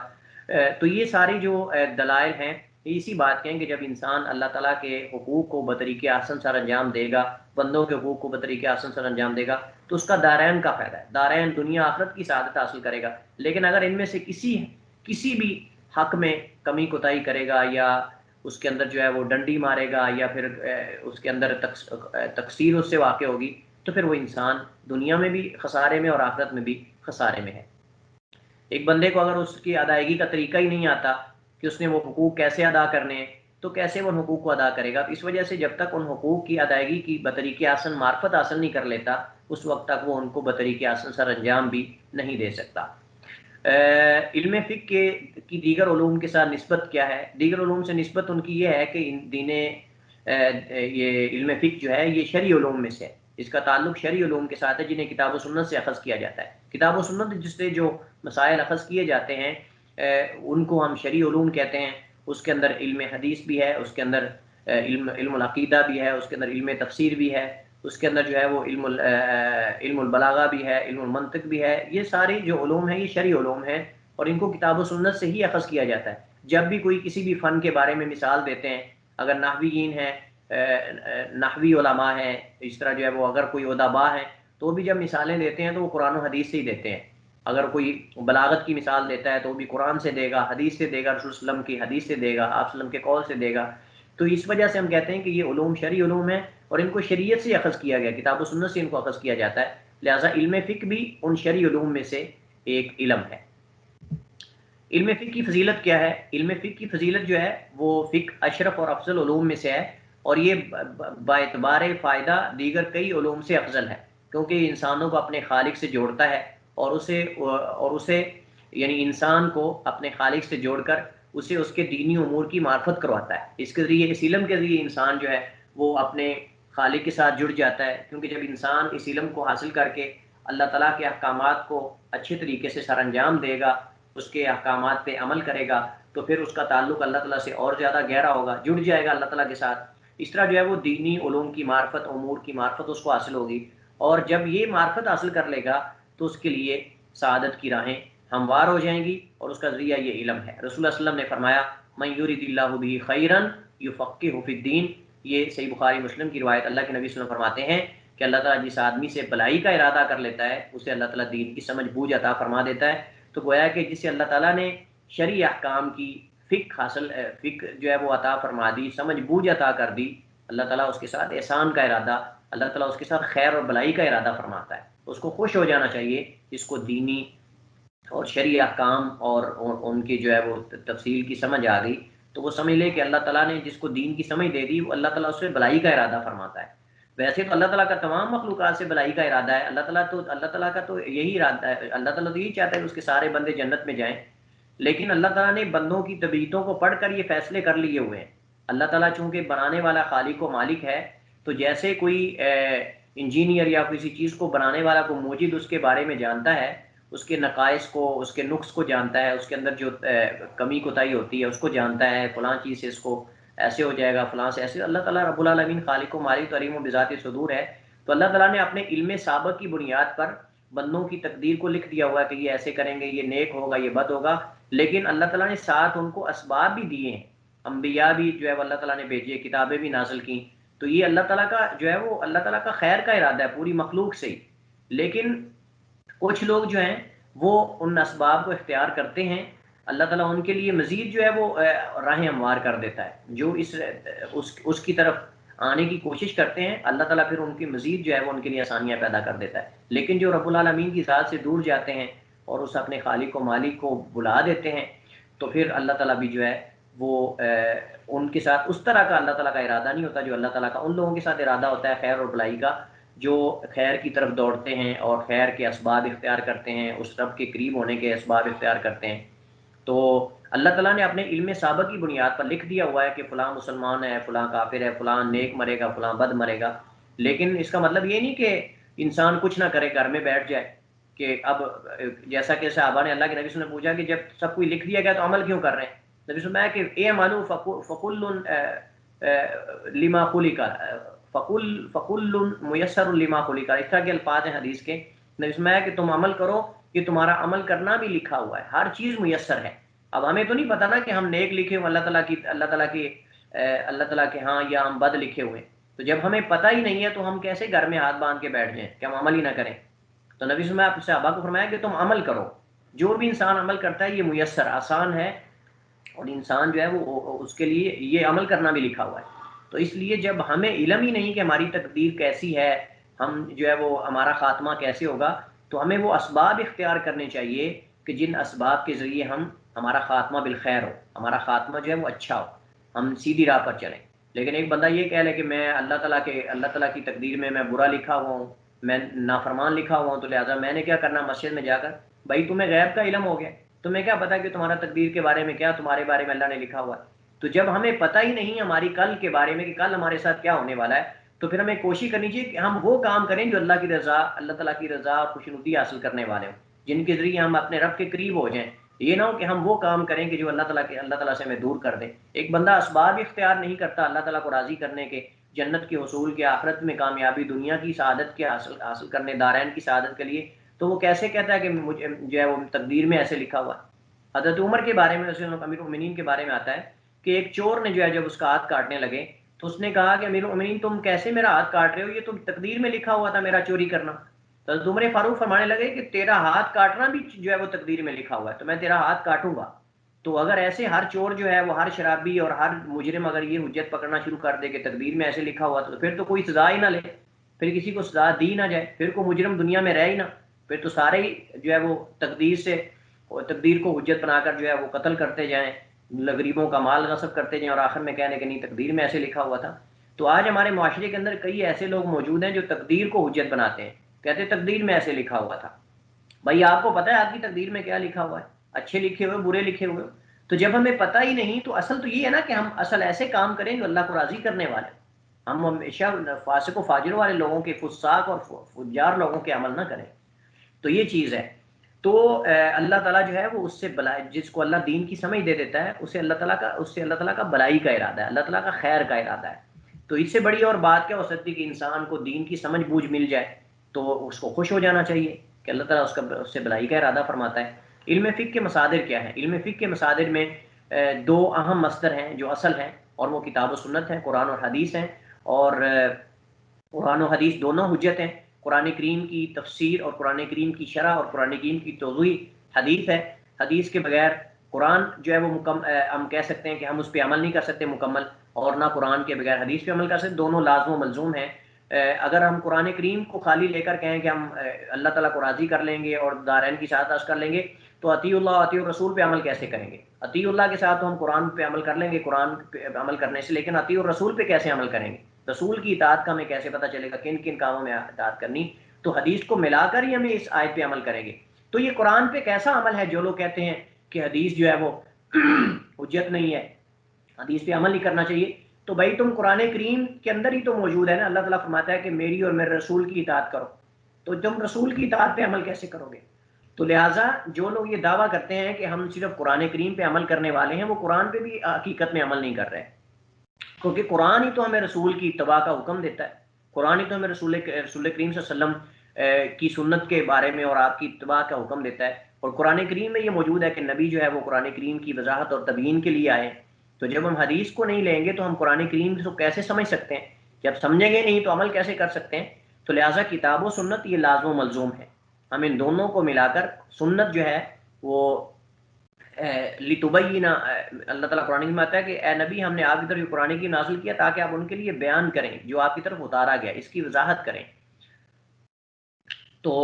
تو یہ ساری جو دلائل ہیں اسی بات کہیں کہ جب انسان اللہ تعالیٰ کے حقوق کو بطریقے احسن سر انجام دے گا، بندوں کے حقوق کو بطریقے احسن سر انجام دے گا، تو اس کا دارین کا فائدہ ہے، دارین دنیا آخرت کی سعادت حاصل کرے گا. لیکن اگر ان میں سے کسی بھی حق میں کمی کوتاہی کرے گا، یا اس کے اندر جو ہے وہ ڈنڈی مارے گا، یا پھر اس کے اندر تقصیر اس سے واقع ہوگی، تو پھر وہ انسان دنیا میں بھی خسارے میں اور آخرت میں بھی خسارے میں ہے. ایک بندے کو اگر اس کی ادائیگی کا طریقہ ہی نہیں آتا کہ اس نے وہ حقوق کیسے ادا کرنے ہیں، تو کیسے وہ ان حقوق کو ادا کرے گا؟ تو اس وجہ سے جب تک ان حقوق کی ادائیگی کی بطریق آسن معرفت حاصل نہیں کر لیتا اس وقت تک وہ ان کو بطریق آسن سر انجام بھی نہیں دے سکتا۔ علم فقہ کی دیگر علوم کے ساتھ نسبت کیا ہے؟ دیگر علوم سے نسبت ان کی یہ ہے کہ دین یہ علم فقہ جو ہے یہ شرعی علوم میں سے ہے، اس کا تعلق شرعی علوم کے ساتھ ہے جنہیں کتاب و سنت سے اخذ کیا جاتا ہے۔ کتاب و سنت جس سے جو مسائل اخذ کیے جاتے ہیں ان کو ہم شرعی علوم کہتے ہیں۔ اس کے اندر علم حدیث بھی ہے، اس کے اندر علم العقیدہ بھی ہے، اس کے اندر علم تفسیر بھی ہے، اس کے اندر جو ہے وہ علم البلاغہ بھی ہے، علم المنطق بھی ہے۔ یہ ساری جو علوم ہیں یہ شرعی علوم ہیں اور ان کو کتاب و سنت سے ہی اخذ کیا جاتا ہے۔ جب بھی کوئی کسی بھی فن کے بارے میں مثال دیتے ہیں، اگر نحویین ہیں، نحوی علماء ہیں، اس طرح جو ہے وہ اگر کوئی ادباء ہیں تو بھی جب مثالیں دیتے ہیں تو وہ قرآن و حدیث سے ہی دیتے ہیں۔ اگر کوئی بلاغت کی مثال دیتا ہے تو وہ بھی قرآن سے دے گا، حدیث سے دے گا، رسول صلی اللہ علیہ وسلم کی حدیث سے دے گا، آپ صلی اللہ علیہ وسلم کے قول سے دے گا۔ تو اس وجہ سے ہم کہتے ہیں کہ یہ علوم شرعی علوم ہیں اور ان کو شریعت سے اخذ کیا گیا، کتاب و سنت سے ان کو اخذ کیا جاتا ہے، لہٰذا علم فقہ بھی ان شرعی علوم میں سے ایک علم ہے۔ علم فقہ کی فضیلت کیا ہے؟ علم فقہ کی فضیلت جو ہے وہ فقہ اشرف اور افضل علوم میں سے ہے اور یہ باعتبار فائدہ دیگر کئی علوم سے افضل ہے، کیونکہ یہ انسانوں کو اپنے خالق سے جوڑتا ہے اور اسے یعنی انسان کو اپنے خالق سے جوڑ کر اسے اس کے دینی امور کی معرفت کرواتا ہے۔ اس کے ذریعے، اس علم کے ذریعے انسان جو ہے وہ اپنے خالق کے ساتھ جڑ جاتا ہے، کیونکہ جب انسان اس علم کو حاصل کر کے اللہ تعالیٰ کے احکامات کو اچھے طریقے سے سر انجام دے گا، اس کے احکامات پہ عمل کرے گا، تو پھر اس کا تعلق اللہ تعالیٰ سے اور زیادہ گہرا ہوگا، جڑ جائے گا اللہ تعالیٰ کے ساتھ۔ اس طرح جو ہے وہ دینی علوم کی معرفت، امور کی معرفت اس کو حاصل ہوگی، اور جب یہ معرفت حاصل کر لے گا تو اس کے لیے سعادت کی راہیں ہموار ہو جائیں گی، اور اس کا ذریعہ یہ علم ہے۔ رسول اللہ صلی اللہ علیہ وسلم نے فرمایا من یرید اللہ بہ خیرا یفقہہ فی الدین، یہ صحیح بخاری مسلم کی روایت۔ اللہ کے نبی صلی اللہ علیہ وسلم فرماتے ہیں کہ اللہ تعالیٰ جس آدمی سے بلائی کا ارادہ کر لیتا ہے اسے اللہ تعالیٰ دین کی سمجھ بوجھ عطا فرما دیتا ہے۔ تو گویا کہ جسے اللہ تعالیٰ نے شرعی احکام کی فقہ جو ہے وہ عطا فرما دی، سمجھ بوجھ عطا کر دی، اللہ تعالیٰ اس کے ساتھ احسان کا ارادہ، اللہ تعالیٰ اس کے ساتھ خیر اور بلائی کا ارادہ فرماتا ہے۔ اس کو خوش ہو جانا چاہیے جس کو دینی اور شرعی احکام اور ان کی جو ہے وہ تفصیل کی سمجھ آ گئی، تو وہ سمجھ لے کہ اللہ تعالیٰ نے جس کو دین کی سمجھ دے دی وہ اللہ تعالیٰ اس سے بلائی کا ارادہ فرماتا ہے۔ ویسے تو اللہ تعالیٰ کا تمام مخلوقات سے بلائی کا ارادہ ہے، اللہ تعالیٰ کا تو یہی ارادہ ہے، اللہ تعالیٰ تو یہی چاہتا ہے کہ اس کے سارے بندے جنت میں جائیں، لیکن اللہ تعالیٰ نے بندوں کی طبیعتوں کو پڑھ کر یہ فیصلے کر لیے ہوئے ہیں۔ اللہ تعالیٰ چونکہ بنانے والا خالق و مالک ہے، تو جیسے کوئی انجینئر یا کسی چیز کو بنانے والا کو موجد اس کے بارے میں جانتا ہے، اس کے نقائص کو، اس کے نقص کو جانتا ہے، اس کے اندر جو کمی کوتاہی ہوتی ہے اس کو جانتا ہے، فلاں چیز سے اس کو ایسے ہو جائے گا، فلاں سے ایسے۔ اللہ تعالیٰ رب العالمین خالق و مالک علیم و بذات صدور ہے، تو اللہ تعالیٰ نے اپنے علم سابق کی بنیاد پر بندوں کی تقدیر کو لکھ دیا ہوا ہے کہ یہ ایسے کریں گے، یہ نیک ہوگا، یہ بد ہوگا، لیکن اللہ تعالیٰ نے ساتھ ان کو اسباب بھی دیے ہیں، انبیاء بھی جو ہے وہ اللہ تعالیٰ نے بھیجے، کتابیں بھی نازل کی، تو یہ اللہ تعالیٰ کا جو ہے وہ اللہ تعالیٰ کا خیر کا ارادہ ہے پوری مخلوق سے ہی۔ لیکن کچھ لوگ جو ہیں وہ ان اسباب کو اختیار کرتے ہیں، اللہ تعالیٰ ان کے لیے مزید جو ہے وہ راہیں ہموار کر دیتا ہے، جو اس کی طرف آنے کی کوشش کرتے ہیں اللہ تعالیٰ پھر ان کی مزید جو ہے وہ ان کے لیے آسانیاں پیدا کر دیتا ہے۔ لیکن جو رب العالمین کی ذات سے دور جاتے ہیں اور اس اپنے خالق و مالک کو بلا دیتے ہیں، تو پھر اللہ تعالیٰ بھی جو ہے وہ ان کے ساتھ اس طرح کا اللہ تعالیٰ کا ارادہ نہیں ہوتا جو اللہ تعالیٰ کا ان لوگوں کے ساتھ ارادہ ہوتا ہے خیر اور بلائی کا، جو خیر کی طرف دوڑتے ہیں اور خیر کے اسباب اختیار کرتے ہیں، اس رب کے قریب ہونے کے اسباب اختیار کرتے ہیں۔ تو اللہ تعالیٰ نے اپنے علم سابق کی بنیاد پر لکھ دیا ہوا ہے کہ فلاں مسلمان ہے، فلاں کافر ہے، فلاں نیک مرے گا، فلاں بد مرے گا، لیکن اس کا مطلب یہ نہیں کہ انسان کچھ نہ کرے، گھر میں بیٹھ جائے کہ اب جیسا کہ صحابہ نے اللہ کے نبی صلی اللہ علیہ وسلم نے پوچھا کہ جب سب کوئی لکھ دیا گیا تو عمل کیوں کر رہے ہیں؟ نبی صلی اللہ علیہ وسلم کہ اے مالو فکل لما خلق، فکل میسر لما خلق، اس طرح کے الفاظ ہیں حدیث کے۔ نبی صلی اللہ علیہ وسلم کہ تم عمل کرو کہ تمہارا عمل کرنا بھی لکھا ہوا ہے، ہر چیز میسر ہے۔ اب ہمیں تو نہیں پتا نا کہ ہم نیک لکھے ہوئے اللہ تعالیٰ کے ہاں، یا ہم بد لکھے ہوئے، تو جب ہمیں پتہ ہی نہیں ہے تو ہم کیسے گھر میں ہاتھ باندھ کے بیٹھ جائیں کہ ہم عمل ہی نہ کریں؟ تو نبی صلی اللہ علیہ وسلم نے صحابہ کو فرمایا کہ تم عمل کرو، جو بھی انسان عمل کرتا ہے یہ میسر آسان ہے، اور انسان جو ہے وہ اس کے لیے یہ عمل کرنا بھی لکھا ہوا ہے۔ تو اس لیے جب ہمیں علم ہی نہیں کہ ہماری تقدیر کیسی ہے، ہم جو ہے وہ ہمارا خاتمہ کیسے ہوگا، تو ہمیں وہ اسباب اختیار کرنے چاہیے کہ جن اسباب کے ذریعے ہمارا خاتمہ بالخیر ہو، ہمارا خاتمہ جو ہے وہ اچھا ہو۔ ہم سیدھی راہ پر چلیں. لیکن ایک بندہ یہ کہہ لے کہ میں اللہ تعالیٰ کی تقدیر میں برا لکھا ہوا ہوں، میں نافرمان لکھا ہوا ہوں، تو لہٰذا میں نے کیا کرنا مسجد میں جا کر. بھائی تمہیں غیب کا علم ہو گیا، تمہیں کیا پتا کہ تمہارا تقدیر کے بارے میں کیا تمہارے بارے میں اللہ نے لکھا ہوا ہے. تو جب ہمیں پتہ ہی نہیں ہماری کل کے بارے میں کہ کل ہمارے ساتھ کیا ہونے والا ہے، تو پھر ہمیں کوشش کرنی چاہیے کہ ہم وہ کام کریں جو اللہ کی رضا، اللہ تعالیٰ کی رضا اور خوشنودی حاصل کرنے والے ہوں، جن کے ذریعے ہم اپنے رب کے قریب ہو جائیں. یہ نہ ہو کہ ہم وہ کام کریں کہ جو اللہ تعالیٰ سے ہمیں دور کر دیں. ایک بندہ اسباب اختیار نہیں کرتا اللہ تعالیٰ کو راضی کرنے کے، جنت کے حصول کے، آخرت میں کامیابی، دنیا کی سعادت کے حاصل کرنے، دارین کی سعادت کے لیے، تو وہ کیسے کہتا ہے کہ مجھے جو ہے وہ تقدیر میں ایسے لکھا ہوا. حضرت عمر کے بارے میں، امیر المومنین کے بارے میں آتا ہے کہ ایک چور نے جو ہے جب اس کا ہاتھ کاٹنے لگے تو اس نے کہا کہ امیر المومنین تم کیسے میرا ہاتھ کاٹ رہے ہو، یہ تو تقدیر میں لکھا ہوا تھا میرا چوری کرنا. تو حضرت عمر فاروق فرمانے لگے کہ تیرا ہاتھ کاٹنا بھی جو ہے وہ تقدیر میں لکھا ہوا ہے، تو میں تیرا ہاتھ کاٹوں گا. تو اگر ایسے ہر چور جو ہے وہ، ہر شرابی اور ہر مجرم اگر یہ حجت پکڑنا شروع کر دے کہ تقدیر میں ایسے لکھا ہوا، تو پھر تو کوئی سزا ہی نہ لے، پھر کسی کو سزا دی نہ جائے، پھر کوئی مجرم دنیا میں رہے ہی نہ، پھر تو سارے ہی جو ہے وہ تقدیر کو حجت بنا کر جو ہے وہ قتل کرتے جائیں، غریبوں کا مال غصب کرتے جائیں، اور آخر میں کہنے کہ نہیں تقدیر میں ایسے لکھا ہوا تھا. تو آج ہمارے معاشرے کے اندر کئی ایسے لوگ موجود ہیں جو تقدیر کو حجت بناتے ہیں، کہتے ہیں تقدیر میں ایسے لکھا ہوا تھا. بھائی آپ کو پتہ ہے آپ کی تقدیر میں کیا لکھا ہوا ہے؟ اچھے لکھے ہوئے، برے لکھے ہوئے. تو جب ہمیں پتہ ہی نہیں تو اصل تو یہ ہے نا کہ ہم اصل ایسے کام کریں جو اللہ کو راضی کرنے والے. ہم ہمیشہ فاسق و فاجر والے لوگوں کے، فساق اور فجار لوگوں کے عمل نہ کریں. تو یہ چیز ہے. تو اللہ تعالیٰ جو ہے وہ اس سے جس کو اللہ دین کی سمجھ دے دیتا ہے، اسے اللہ تعالیٰ کا بلائی کا ارادہ ہے، اللہ تعالیٰ کا خیر کا ارادہ ہے. تو اس سے بڑی اور بات کیا ہو سکتی کہ انسان کو دین کی سمجھ بوجھ مل جائے تو اس کو خوش ہو جانا چاہیے کہ اللہ تعالیٰ اس سے بلائی کا ارادہ فرماتا ہے. علم فقہ کے مصادر کیا ہیں؟ علم فقہ کے مصادر میں دو اہم مصدر ہیں جو اصل ہیں، اور وہ کتاب و سنت ہیں، قرآن اور حدیث ہیں. اور قرآن و حدیث دونوں حجت ہیں. قرآن کریم کی تفسیر اور قرآن کریم کی شرح اور قرآن کریم کی توضیح حدیث ہے. حدیث کے بغیر قرآن جو ہے وہ ہم کہہ سکتے ہیں کہ ہم اس پہ عمل نہیں کر سکتے مکمل، اور نہ قرآن کے بغیر حدیث پہ عمل کر سکتے. دونوں لازم و ملزوم ہیں. اگر ہم قرآن کریم کو خالی لے کر کہیں کہ ہم اللہ تعالیٰ کو راضی کر لیں گے اور دارین کی سعادت حاصل کر لیں گے، تو اطیع اللہ اطیع الرسول پہ عمل کیسے کریں گے؟ اطیع اللہ کے ساتھ تو ہم قرآن پہ عمل کر لیں گے قرآن پہ عمل کرنے سے، لیکن اطیع الرسول پہ کیسے عمل کریں گے؟ رسول کی اطاعت کا ہمیں کیسے پتہ چلے گا کن کن کاموں میں اطاعت کرنی؟ تو حدیث کو ملا کر ہی ہمیں اس آیت پہ عمل کریں گے. تو یہ قرآن پہ کیسا عمل ہے؟ جو لوگ کہتے ہیں کہ حدیث جو ہے وہ حجت نہیں ہے، حدیث پہ عمل نہیں کرنا چاہیے، تو بھائی تم قرآن کریم کے اندر ہی تو موجود ہے نا. اللہ تعالیٰ فرماتا ہے کہ میری اور میرے رسول کی اطاعت کرو، تو تم رسول کی اطاعت پہ عمل کیسے کرو گے؟ تو لہٰذا جو لوگ یہ دعویٰ کرتے ہیں کہ ہم صرف قرآن کریم پہ عمل کرنے والے ہیں، وہ قرآن پہ بھی حقیقت میں عمل نہیں کر رہے، کیونکہ قرآن ہی تو ہمیں رسول کی اتباع کا حکم دیتا ہے. قرآن ہی تو ہمیں رسول کریم صلی اللہ علیہ وسلم کی سنت کے بارے میں اور آپ کی اتباع کا حکم دیتا ہے. اور قرآن کریم میں یہ موجود ہے کہ نبی جو ہے وہ قرآن کریم کی وضاحت اور تبیین کے لیے آئے. تو جب ہم حدیث کو نہیں لیں گے تو ہم قرآن کریم کو کیسے سمجھ سکتے ہیں؟ جب سمجھیں گے نہیں تو عمل کیسے کر سکتے ہیں؟ تو لہٰذا کتاب و سنت یہ لازم و ملزوم ہے. ہم ان دونوں کو ملا کر سنت جو ہے وہ لتبین، اللہ تعالیٰ قرآن میں آتا ہے کہ اے نبی ہم نے آپ کی طرف یہ قرآن کی نازل کیا تاکہ آپ ان کے لیے بیان کریں جو آپ کی طرف اتارا گیا، اس کی وضاحت کریں. تو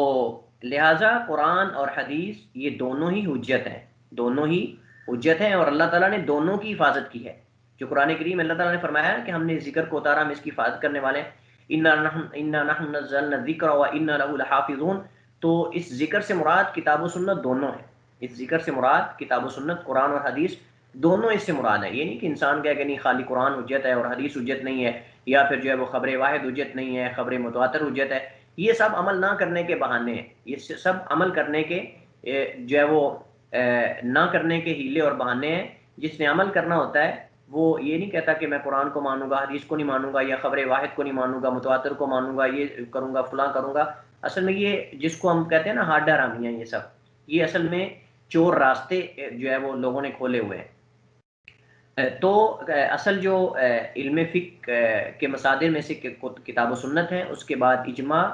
لہٰذا قرآن اور حدیث یہ دونوں ہی حجت ہیں، دونوں ہی حجت ہیں، اور اللہ تعالیٰ نے دونوں کی حفاظت کی ہے. جو قرآن کریم اللہ تعالیٰ نے فرمایا ہے کہ ہم نے ذکر کو اتارا، ہم اس کی حفاظت کرنے والے ہیں. اِنَّا نَحْنُ نَزَّلْنَا الذِّكْرَ وَإِنَّا لَهُ لَحَافِظُونَ. تو اس ذکر سے مراد کتاب و سنت دونوں ہیں. اس ذکر سے مراد کتاب و سنت، قرآن اور حدیث دونوں اس سے مراد ہے. یہ نہیں کہ انسان کہے کہ نہیں خالی قرآن حجت ہے اور حدیث حجت نہیں ہے، یا پھر جو ہے وہ خبر واحد حجت نہیں ہے، خبر متواتر حجت ہے. یہ سب عمل نہ کرنے کے بہانے ہیں، یہ سب عمل کرنے کے جو ہے وہ نہ کرنے کے ہیلے اور بہانے ہیں. جس نے عمل کرنا ہوتا ہے وہ یہ نہیں کہتا کہ میں قرآن کو مانوں گا، حدیث کو نہیں مانوں گا، یا خبر واحد کو نہیں مانوں گا، متواتر کو مانوں گا، یہ کروں گا، فلاں کروں گا. اصل میں یہ جس کو ہم کہتے ہیں نا ہاڈا رامیاں، یہ سب یہ اصل میں چور راستے جو ہے وہ لوگوں نے کھولے ہوئے ہیں. تو اصل جو علم فقہ کے مصادر میں سے کتاب و سنت ہیں، اس کے بعد اجماع،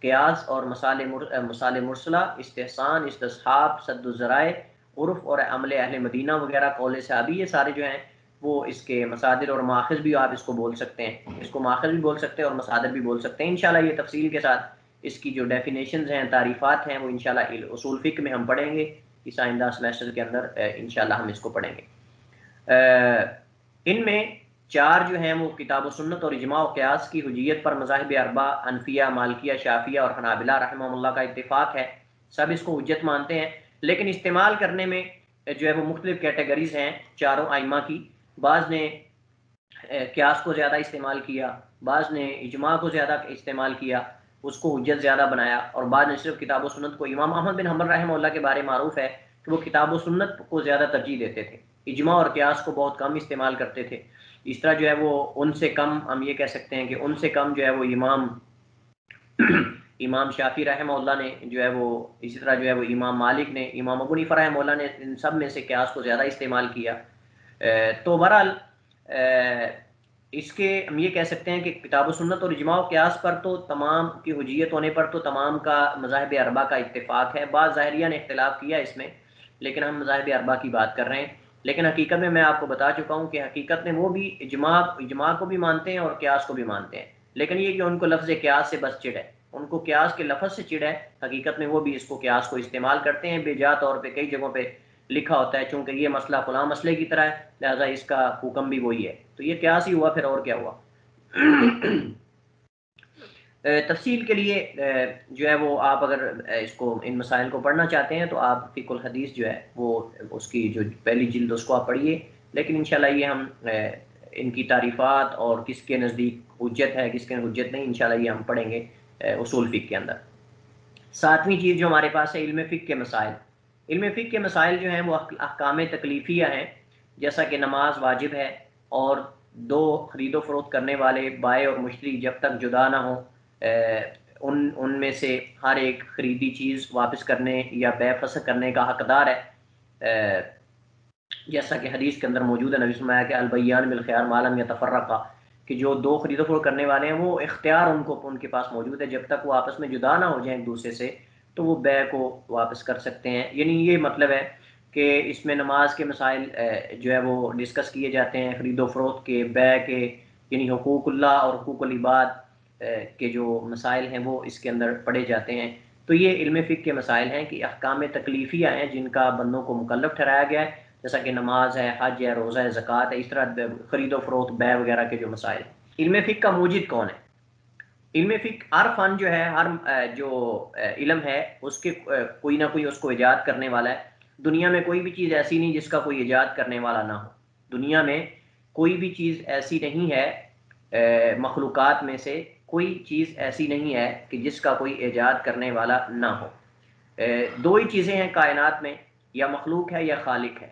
قیاس اور مسائل مرسلہ، استحسان، استصحاب، سد الذرائع، عرف اور عمل اہل مدینہ وغیرہ، قول صحابی، یہ سارے جو ہیں وہ اس کے مصادر اور ماخذ بھی آپ اس کو بول سکتے ہیں. اس کو ماخذ بھی بول سکتے ہیں اور مصادر بھی بول سکتے ہیں. انشاءاللہ یہ تفصیل کے ساتھ اس کی جو ڈیفینیشنز ہیں، تعریفات ہیں، وہ انشاءاللہ اصول فقہ میں ہم پڑھیں گے. اس آئندہ سمیسٹر کے اندر انشاءاللہ ہم اس کو پڑھیں گے. ان میں چار جو ہیں وہ کتاب و سنت اور اجماع و قیاس کی حجیت پر مذاہب اربع حنفیہ، مالکیہ، شافعیہ اور حنابلہ رحمہ اللہ کا اتفاق ہے، سب اس کو حجت مانتے ہیں، لیکن استعمال کرنے میں جو ہے وہ مختلف کیٹیگریز ہیں چاروں ائمہ کی۔ بعض نے قیاس کو زیادہ استعمال کیا، بعض نے اجماع کو زیادہ استعمال کیا، اس کو حجت زیادہ بنایا، اور بعض نے صرف کتاب و سنت کو۔ امام احمد بن حنبل رحمہ اللہ کے بارے معروف ہے کہ وہ کتاب و سنت کو زیادہ ترجیح دیتے تھے، اجماع اور قیاس کو بہت کم استعمال کرتے تھے۔ اس طرح جو ہے وہ ان سے کم، ہم یہ کہہ سکتے ہیں کہ ان سے کم جو ہے وہ امام شافعی رحمہ اللہ نے جو ہے وہ، اسی طرح جو ہے وہ امام مالک نے، امام ابو حنیفہ رحمہ اللہ نے، ان سب میں سے قیاس کو زیادہ استعمال کیا۔ تو بہرحال اس کے ہم یہ کہہ سکتے ہیں کہ کتاب و سنت اور اجماع و قیاس پر تو تمام کی حجیت ہونے پر تو تمام کا مذاہب اربعہ کا اتفاق ہے۔ بعض ظاہریہ نے اختلاف کیا اس میں، لیکن ہم مذاہب اربعہ کی بات کر رہے ہیں۔ لیکن حقیقت میں آپ کو بتا چکا ہوں کہ حقیقت میں وہ بھی اجماع کو بھی مانتے ہیں اور قیاس کو بھی مانتے ہیں، لیکن یہ کہ ان کو لفظ قیاس سے بس چڑ ہے، ان کو قیاس کے لفظ سے چڑ ہے۔ حقیقت میں وہ بھی اس کو قیاس کو استعمال کرتے ہیں بے جا طور پہ، کئی جگہوں پہ لکھا ہوتا ہے چونکہ یہ مسئلہ فلاں مسئلے کی طرح ہے لہذا اس کا حکم بھی وہی ہے، تو یہ قیاس ہی ہوا، پھر اور کیا ہوا۔ تفصیل کے لیے جو ہے وہ آپ اگر اس کو ان مسائل کو پڑھنا چاہتے ہیں تو آپ فقہ الحدیث جو ہے وہ اس کی جو پہلی جلد اس کو آپ پڑھیے، لیکن انشاءاللہ یہ ہم ان کی تعریفات اور کس کے نزدیک حجت ہے کس کے حجت نہیں، انشاءاللہ یہ ہم پڑھیں گے اصول فقہ کے اندر۔ ساتویں چیز جو ہمارے پاس ہے علم فقہ کے مسائل۔ علم فقہ کے مسائل جو ہیں وہ احکام تکلیفیہ ہیں، جیسا کہ نماز واجب ہے، اور دو خرید و فروخت کرنے والے بائع اور مشتری جب تک جدا نہ ہوں ان میں سے ہر ایک خریدی چیز واپس کرنے یا بے فسخ کرنے کا حقدار ہے، جیسا کہ حدیث کے اندر موجود ہے۔ نبی صلی اللہ علیہ وسلم کہ البیان بالخیار ما لم یتفرقا، کہ جو دو خرید و فروخت کرنے والے ہیں وہ اختیار ان کے پاس موجود ہے، جب تک وہ آپس میں جدا نہ ہو جائیں ایک دوسرے سے تو وہ بے کو واپس کر سکتے ہیں۔ یعنی یہ مطلب ہے کہ اس میں نماز کے مسائل جو ہے وہ ڈسکس کیے جاتے ہیں، خرید و فروخت کے، بے کے، یعنی حقوق اللہ اور حقوق العباد کے جو مسائل ہیں وہ اس کے اندر پڑھے جاتے ہیں۔ تو یہ علم فقہ کے مسائل ہیں کہ احکام تکلیفیہ ہیں جن کا بندوں کو مکلف ٹھہرایا گیا ہے، جیسا کہ نماز ہے، حج ہے، روزہ ہے، زکوٰۃ ہے، اس طرح خرید و فروخت، بیع وغیرہ کے جو مسائل ہیں۔ علم فقہ کا موجد کون ہے؟ علم فقہ ہر فن جو ہے، ہر جو علم ہے اس کے کوئی نہ کوئی اس کو ایجاد کرنے والا ہے۔ دنیا میں کوئی بھی چیز ایسی نہیں جس کا کوئی ایجاد کرنے والا نہ ہو، دنیا میں کوئی بھی چیز ایسی نہیں ہے، مخلوقات میں سے کوئی چیز ایسی نہیں ہے کہ جس کا کوئی ایجاد کرنے والا نہ ہو۔ دو ہی چیزیں ہیں کائنات میں، یا مخلوق ہے یا خالق ہے۔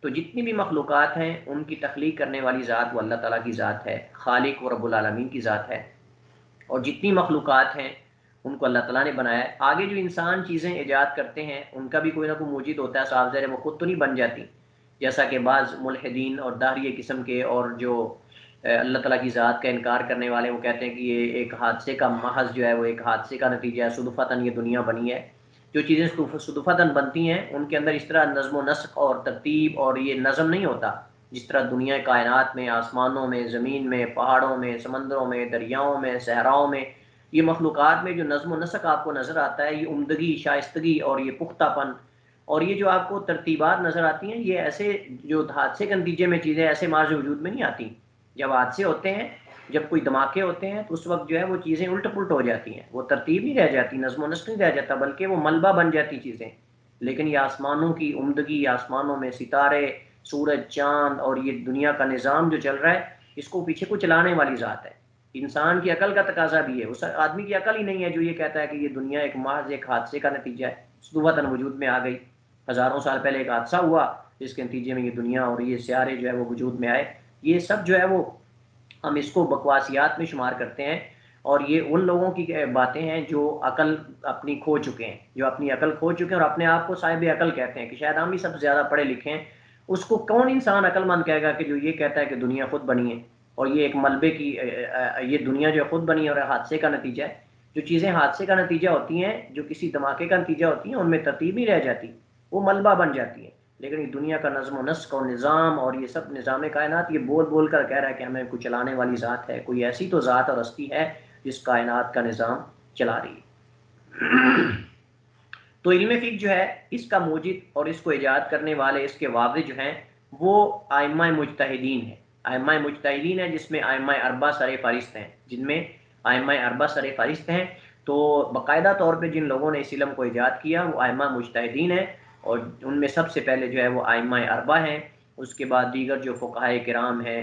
تو جتنی بھی مخلوقات ہیں ان کی تخلیق کرنے والی ذات وہ اللہ تعالیٰ کی ذات ہے، خالق و رب العالمین کی ذات ہے، اور جتنی مخلوقات ہیں ان کو اللہ تعالیٰ نے بنایا ہے۔ آگے جو انسان چیزیں ایجاد کرتے ہیں ان کا بھی کوئی نہ کوئی موجود ہوتا ہے، صاف ظاہر ہے وہ خود تو نہیں بن جاتی، جیسا کہ بعض ملحدین اور داہریہ قسم کے اور جو اللہ تعالیٰ کی ذات کا انکار کرنے والے وہ کہتے ہیں کہ یہ ایک حادثے کا محض جو ہے وہ ایک حادثے کا نتیجہ ہے، صدفتاً یہ دنیا بنی ہے۔ جو چیزیں صدفتاً بنتی ہیں ان کے اندر اس طرح نظم و نسق اور ترتیب اور یہ نظم نہیں ہوتا جس طرح دنیا کائنات میں، آسمانوں میں، زمین میں، پہاڑوں میں، سمندروں میں، دریاؤں میں، صحراؤں میں، یہ مخلوقات میں جو نظم و نسق آپ کو نظر آتا ہے، یہ عمدگی، شائستگی اور یہ پختہ پن، اور یہ جو آپ کو ترتیبات نظر آتی ہیں، یہ ایسے جو حادثے کے نتیجے میں چیزیں ایسے ماضی وجود میں نہیں آتی۔ جب حادثے ہوتے ہیں، جب کوئی دھماکے ہوتے ہیں تو اس وقت جو ہے وہ چیزیں الٹ پلٹ ہو جاتی ہیں، وہ ترتیب نہیں رہ جاتی، نظم و نسق نہیں رہ جاتا، بلکہ وہ ملبہ بن جاتی چیزیں۔ لیکن یہ آسمانوں کی عمدگی، آسمانوں میں ستارے، سورج، چاند اور یہ دنیا کا نظام جو چل رہا ہے، اس کو پیچھے کو چلانے والی ذات ہے۔ انسان کی عقل کا تقاضا بھی ہے، اس آدمی کی عقل ہی نہیں ہے جو یہ کہتا ہے کہ یہ دنیا ایک محض ایک حادثے کا نتیجہ ہے، صدفتاً وجود میں آ گئی، ہزاروں سال پہلے ایک حادثہ ہوا جس کے نتیجے میں یہ دنیا اور یہ سیارے جو ہے وہ وجود میں آئے۔ یہ سب جو ہے وہ ہم اس کو بکواسیات میں شمار کرتے ہیں، اور یہ ان لوگوں کی باتیں ہیں جو عقل اپنی کھو چکے ہیں، جو اپنی عقل کھو چکے ہیں اور اپنے آپ کو صاحب عقل کہتے ہیں، کہ شاید ہم بھی سب سے زیادہ پڑھے لکھے ہیں۔ اس کو کون انسان عقل مند کہے گا کہ جو یہ کہتا ہے کہ دنیا خود بنی ہے اور یہ ایک ملبے کی، یہ دنیا جو خود بنی ہے اور حادثے کا نتیجہ ہے۔ جو چیزیں حادثے کا نتیجہ ہوتی ہیں، جو کسی دھماکے کا نتیجہ ہوتی ہیں، ان میں ترتیب نہیں رہ جاتی، وہ ملبہ بن جاتی ہیں۔ لیکن یہ دنیا کا نظم و نسق اور نظام اور یہ سب نظام کائنات، یہ بول بول کر کہہ رہا ہے کہ ہمیں کوئی چلانے والی ذات ہے، کوئی ایسی تو ذات اور ہستی ہے جس کائنات کا نظام چلا رہی ہے۔ تو علم فقہ جو ہے اس کا موجد اور اس کو ایجاد کرنے والے، اس کے واضح جو ہیں وہ ائمہ مجتہدین ہیں۔ ائمہ مجتہدین ہے جس میں ائمہ اربع سر فہرست ہیں، جن میں ائمہ اربع سر فہرست ہیں. تو باقاعدہ طور پہ جن لوگوں نے اس علم کو ایجاد کیا وہ ائمہ مجتہدین ہیں، اور ان میں سب سے پہلے جو ہے وہ ائمہ اربع ہیں. اس کے بعد دیگر جو فقہائے کرام ہیں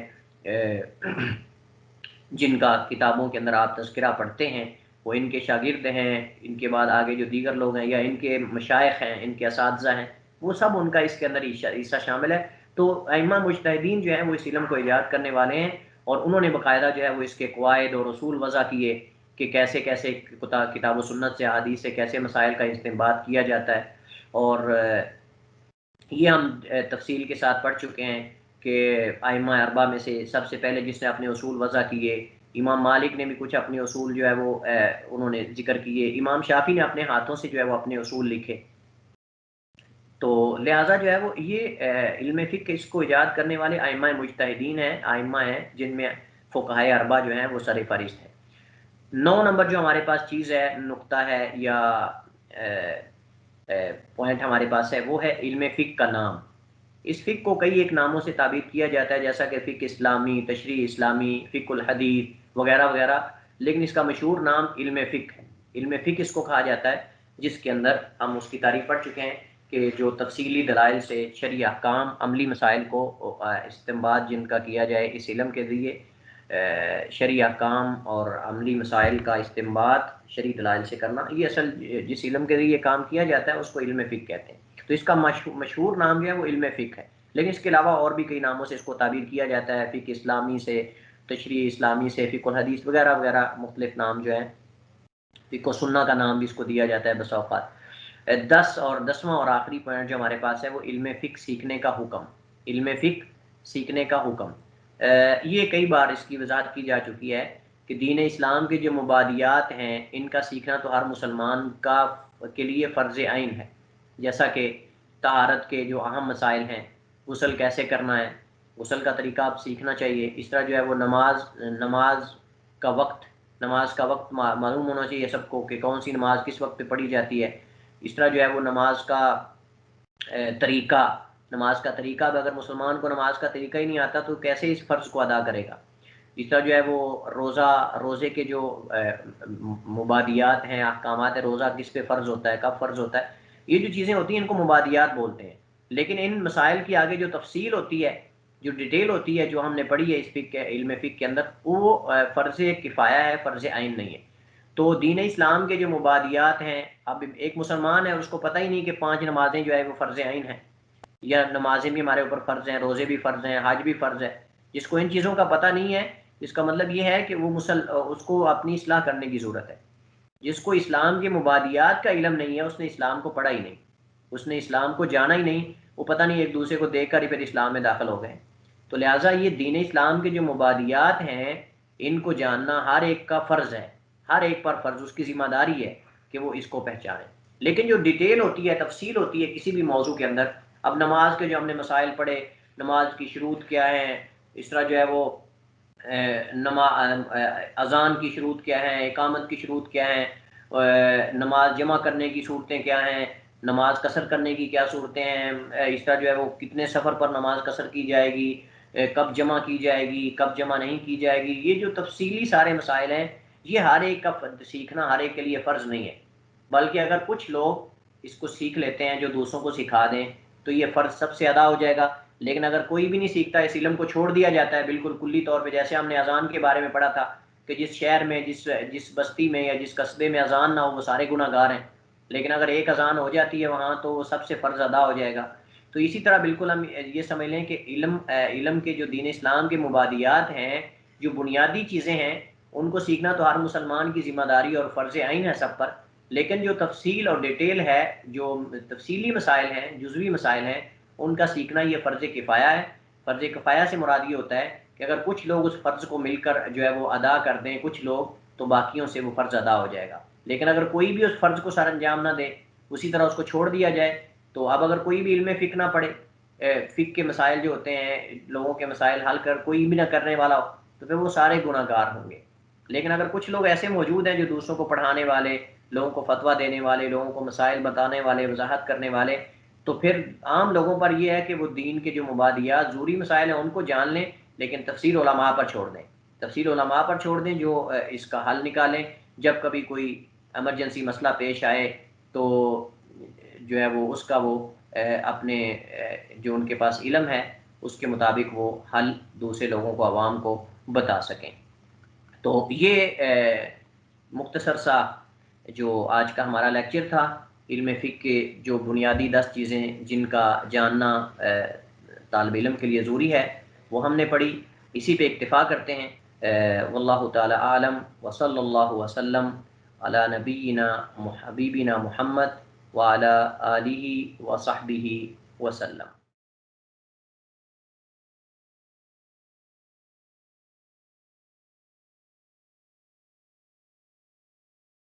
جن کا کتابوں کے اندر آپ تذکرہ پڑھتے ہیں وہ ان کے شاگرد ہیں. ان کے بعد آگے جو دیگر لوگ ہیں یا ان کے مشائخ ہیں، ان کے اساتذہ ہیں، وہ سب ان کا اس کے اندر حصہ شامل ہے. تو ائمہ مجتہدین جو ہیں وہ اس علم کو ایجاد کرنے والے ہیں، اور انہوں نے باقاعدہ جو ہے وہ اس کے قواعد اور اصول وضع کیے کہ کیسے کیسے کتاب و سنت سے، احادیث سے کیسے مسائل کا استنباط کیا جاتا ہے. اور یہ ہم تفصیل کے ساتھ پڑھ چکے ہیں کہ ائمہ اربع میں سے سب سے پہلے جس نے اپنے اصول وضع کیے، امام مالک نے بھی کچھ اپنے اصول جو ہے وہ انہوں نے ذکر کیے. امام شافعی نے اپنے ہاتھوں سے جو ہے وہ اپنے اصول لکھے. تو لہٰذا جو ہے وہ یہ علم فقہ اس کو ایجاد کرنے والے ائمہ مجتہدین ہیں، ائمہ ہیں جن میں فقہائے اربع جو ہیں وہ سر فہرست ہیں. 9 نمبر جو ہمارے پاس چیز ہے، نقطہ ہے یا پوائنٹ ہمارے پاس ہے، وہ ہے علم فقہ کا نام. اس فقہ کو کئی ایک ناموں سے تعبیر کیا جاتا ہے، جیسا کہ فقہ اسلامی، تشریع اسلامی، فقہ الحدیث وغیرہ وغیرہ، لیکن اس کا مشہور نام علم فقہ ہے. علم فقہ اس کو کہا جاتا ہے جس کے اندر ہم اس کی تعریف پڑھ چکے ہیں کہ جو تفصیلی دلائل سے شرعی احکام، عملی مسائل کو استنباط جن کا کیا جائے اس علم کے ذریعے، شرعی احکام اور عملی مسائل کا استنباط شرعی دلائل سے کرنا، یہ اصل جس علم کے ذریعے کام کیا جاتا ہے اس کو علم فقہ کہتے ہیں. تو اس کا مشہور نام جو ہے وہ علم فقہ ہے، لیکن اس کے علاوہ اور بھی کئی ناموں سے اس کو تعبیر کیا جاتا ہے، فقہ اسلامی سے، تشریع اسلامی سے، فقہ الحدیث وغیرہ وغیرہ مختلف نام جو ہیں. فقہ و سنہ کا نام بھی اس کو دیا جاتا ہے بسا اوقات. 10واں اور آخری پوائنٹ جو ہمارے پاس ہے وہ علم فقہ سیکھنے کا حکم. علم فقہ سیکھنے کا حکم، یہ کئی بار اس کی وضاحت کی جا چکی ہے کہ دین اسلام کے جو مبادیات ہیں ان کا سیکھنا تو ہر مسلمان کے لیے فرض عین ہے. جیسا کہ طہارت کے جو اہم مسائل ہیں، غسل کیسے کرنا ہے، غسل کا طریقہ آپ سیکھنا چاہیے. اس طرح جو ہے وہ نماز کا وقت معلوم ہونا چاہیے سب کو کہ کون سی نماز کس وقت پہ پڑھی جاتی ہے. اس طرح جو ہے وہ نماز کا طریقہ اگر مسلمان کو نماز کا طریقہ ہی نہیں آتا تو کیسے اس فرض کو ادا کرے گا. اس طرح جو ہے وہ روزے کے جو مبادیات ہیں، احکامات ہیں، روزہ کس پہ فرض ہوتا ہے، کب فرض ہوتا ہے، یہ جو چیزیں ہوتی ہیں ان کو مبادیات بولتے ہیں. لیکن ان مسائل کی آگے جو تفصیل ہوتی ہے، جو ڈیٹیل ہوتی ہے، جو ہم نے پڑھی ہے اس علم فقہ کے اندر، وہ فرض کفایہ ہے، فرض عین نہیں ہے. تو دین اسلام کے جو مبادیات ہیں، اب ایک مسلمان ہے اس کو پتہ ہی نہیں کہ 5 نمازیں جو ہے وہ فرض عین ہیں، یا نمازیں بھی ہمارے اوپر فرض ہیں، روزے بھی فرض ہیں، حج بھی فرض ہے. جس کو ان چیزوں کا پتہ نہیں ہے، اس کا مطلب یہ ہے کہ وہ اس کو اپنی اصلاح کرنے کی ضرورت ہے. جس کو اسلام کے مبادیات کا علم نہیں ہے اس نے اسلام کو پڑھا ہی نہیں، اس نے اسلام کو جانا ہی نہیں، وہ پتہ نہیں ایک دوسرے کو دیکھ کر ہی پھر اسلام میں داخل ہو گئے. تو لہٰذا یہ دین اسلام کے جو مبادیات ہیں ان کو جاننا ہر ایک کا فرض ہے، ہر ایک پر فرض، اس کی ذمہ داری ہے کہ وہ اس کو پہچانے. لیکن جو ڈیٹیل ہوتی ہے، تفصیل ہوتی ہے کسی بھی موضوع کے اندر، اب نماز کے جو ہم نے مسائل پڑھے، نماز کی شروط کیا ہیں، اس طرح جو ہے وہ اذان کی شروط کیا ہیں، اقامت کی شروط کیا ہیں، نماز جمع کرنے کی صورتیں کیا ہیں، نماز قصر کرنے کی کیا صورتیں ہیں، اس طرح جو ہے وہ کتنے سفر پر نماز قصر کی جائے گی، کب جمع کی جائے گی، کب جمع نہیں کی جائے گی، یہ جو تفصیلی سارے مسائل ہیں یہ ہر ایک کا سیکھنا ہر ایک کے لیے فرض نہیں ہے. بلکہ اگر کچھ لوگ اس کو سیکھ لیتے ہیں جو دوسروں کو سکھا دیں تو یہ فرض سب سے ادا ہو جائے گا. لیکن اگر کوئی بھی نہیں سیکھتا، اس علم کو چھوڑ دیا جاتا ہے بالکل کلی طور پہ، جیسے ہم نے اذان کے بارے میں پڑھا تھا کہ جس شہر میں، جس بستی میں یا جس قصبے میں اذان نہ ہو وہ سارے گناہ گار ہیں، لیکن اگر ایک اذان ہو جاتی ہے وہاں تو وہ سب سے فرض ادا ہو جائے گا. تو اسی طرح بالکل ہم یہ سمجھ لیں کہ علم کے جو دین اسلام کے مبادیات ہیں، جو بنیادی چیزیں ہیں، ان کو سیکھنا تو ہر مسلمان کی ذمہ داری اور فرض عین ہے سب پر. لیکن جو تفصیل اور ڈیٹیل ہے، جو تفصیلی مسائل ہیں، جزوی مسائل ہیں، ان کا سیکھنا یہ فرض کفایہ ہے. فرض کفایہ سے مراد یہ ہوتا ہے کہ اگر کچھ لوگ اس فرض کو مل کر جو ہے وہ ادا کر دیں، کچھ لوگ، تو باقیوں سے وہ فرض ادا ہو جائے گا. لیکن اگر کوئی بھی اس فرض کو سر انجام نہ دے، اسی طرح اس کو چھوڑ دیا جائے، تو اب اگر کوئی بھی علم فقہ نہ پڑھے، فقہ کے مسائل جو ہوتے ہیں، لوگوں کے مسائل حل کر کوئی بھی نہ کرنے والا ہو، تو پھر وہ سارے گناہ گار ہوں گے. لیکن اگر کچھ لوگ ایسے موجود ہیں جو دوسروں کو پڑھانے والے، لوگوں کو فتویٰ دینے والے، لوگوں کو مسائل بتانے والے، وضاحت کرنے والے، تو پھر عام لوگوں پر یہ ہے کہ وہ دین کے جو مبادیات ضروری مسائل ہیں ان کو جان لیں، لیکن تفصیل علماء پر چھوڑ دیں، تفصیل علماء پر چھوڑ دیں جو اس کا حل نکالیں. جب کبھی کوئی ایمرجنسی مسئلہ پیش آئے تو جو ہے وہ اس کا وہ اپنے جو ان کے پاس علم ہے اس کے مطابق وہ حل دوسرے لوگوں کو، عوام کو بتا سکیں. تو یہ مختصر سا جو آج کا ہمارا لیکچر تھا، علم فقہ کے جو بنیادی 10 چیزیں جن کا جاننا طالب علم کے لیے ضروری ہے وہ ہم نے پڑھی. اسی پہ اکتفا کرتے ہیں. واللہ تعالی عالم وصلی اللہ وسلم علی نبینا حبیبنا محمد وعلی آلہ وصحبہ وسلم.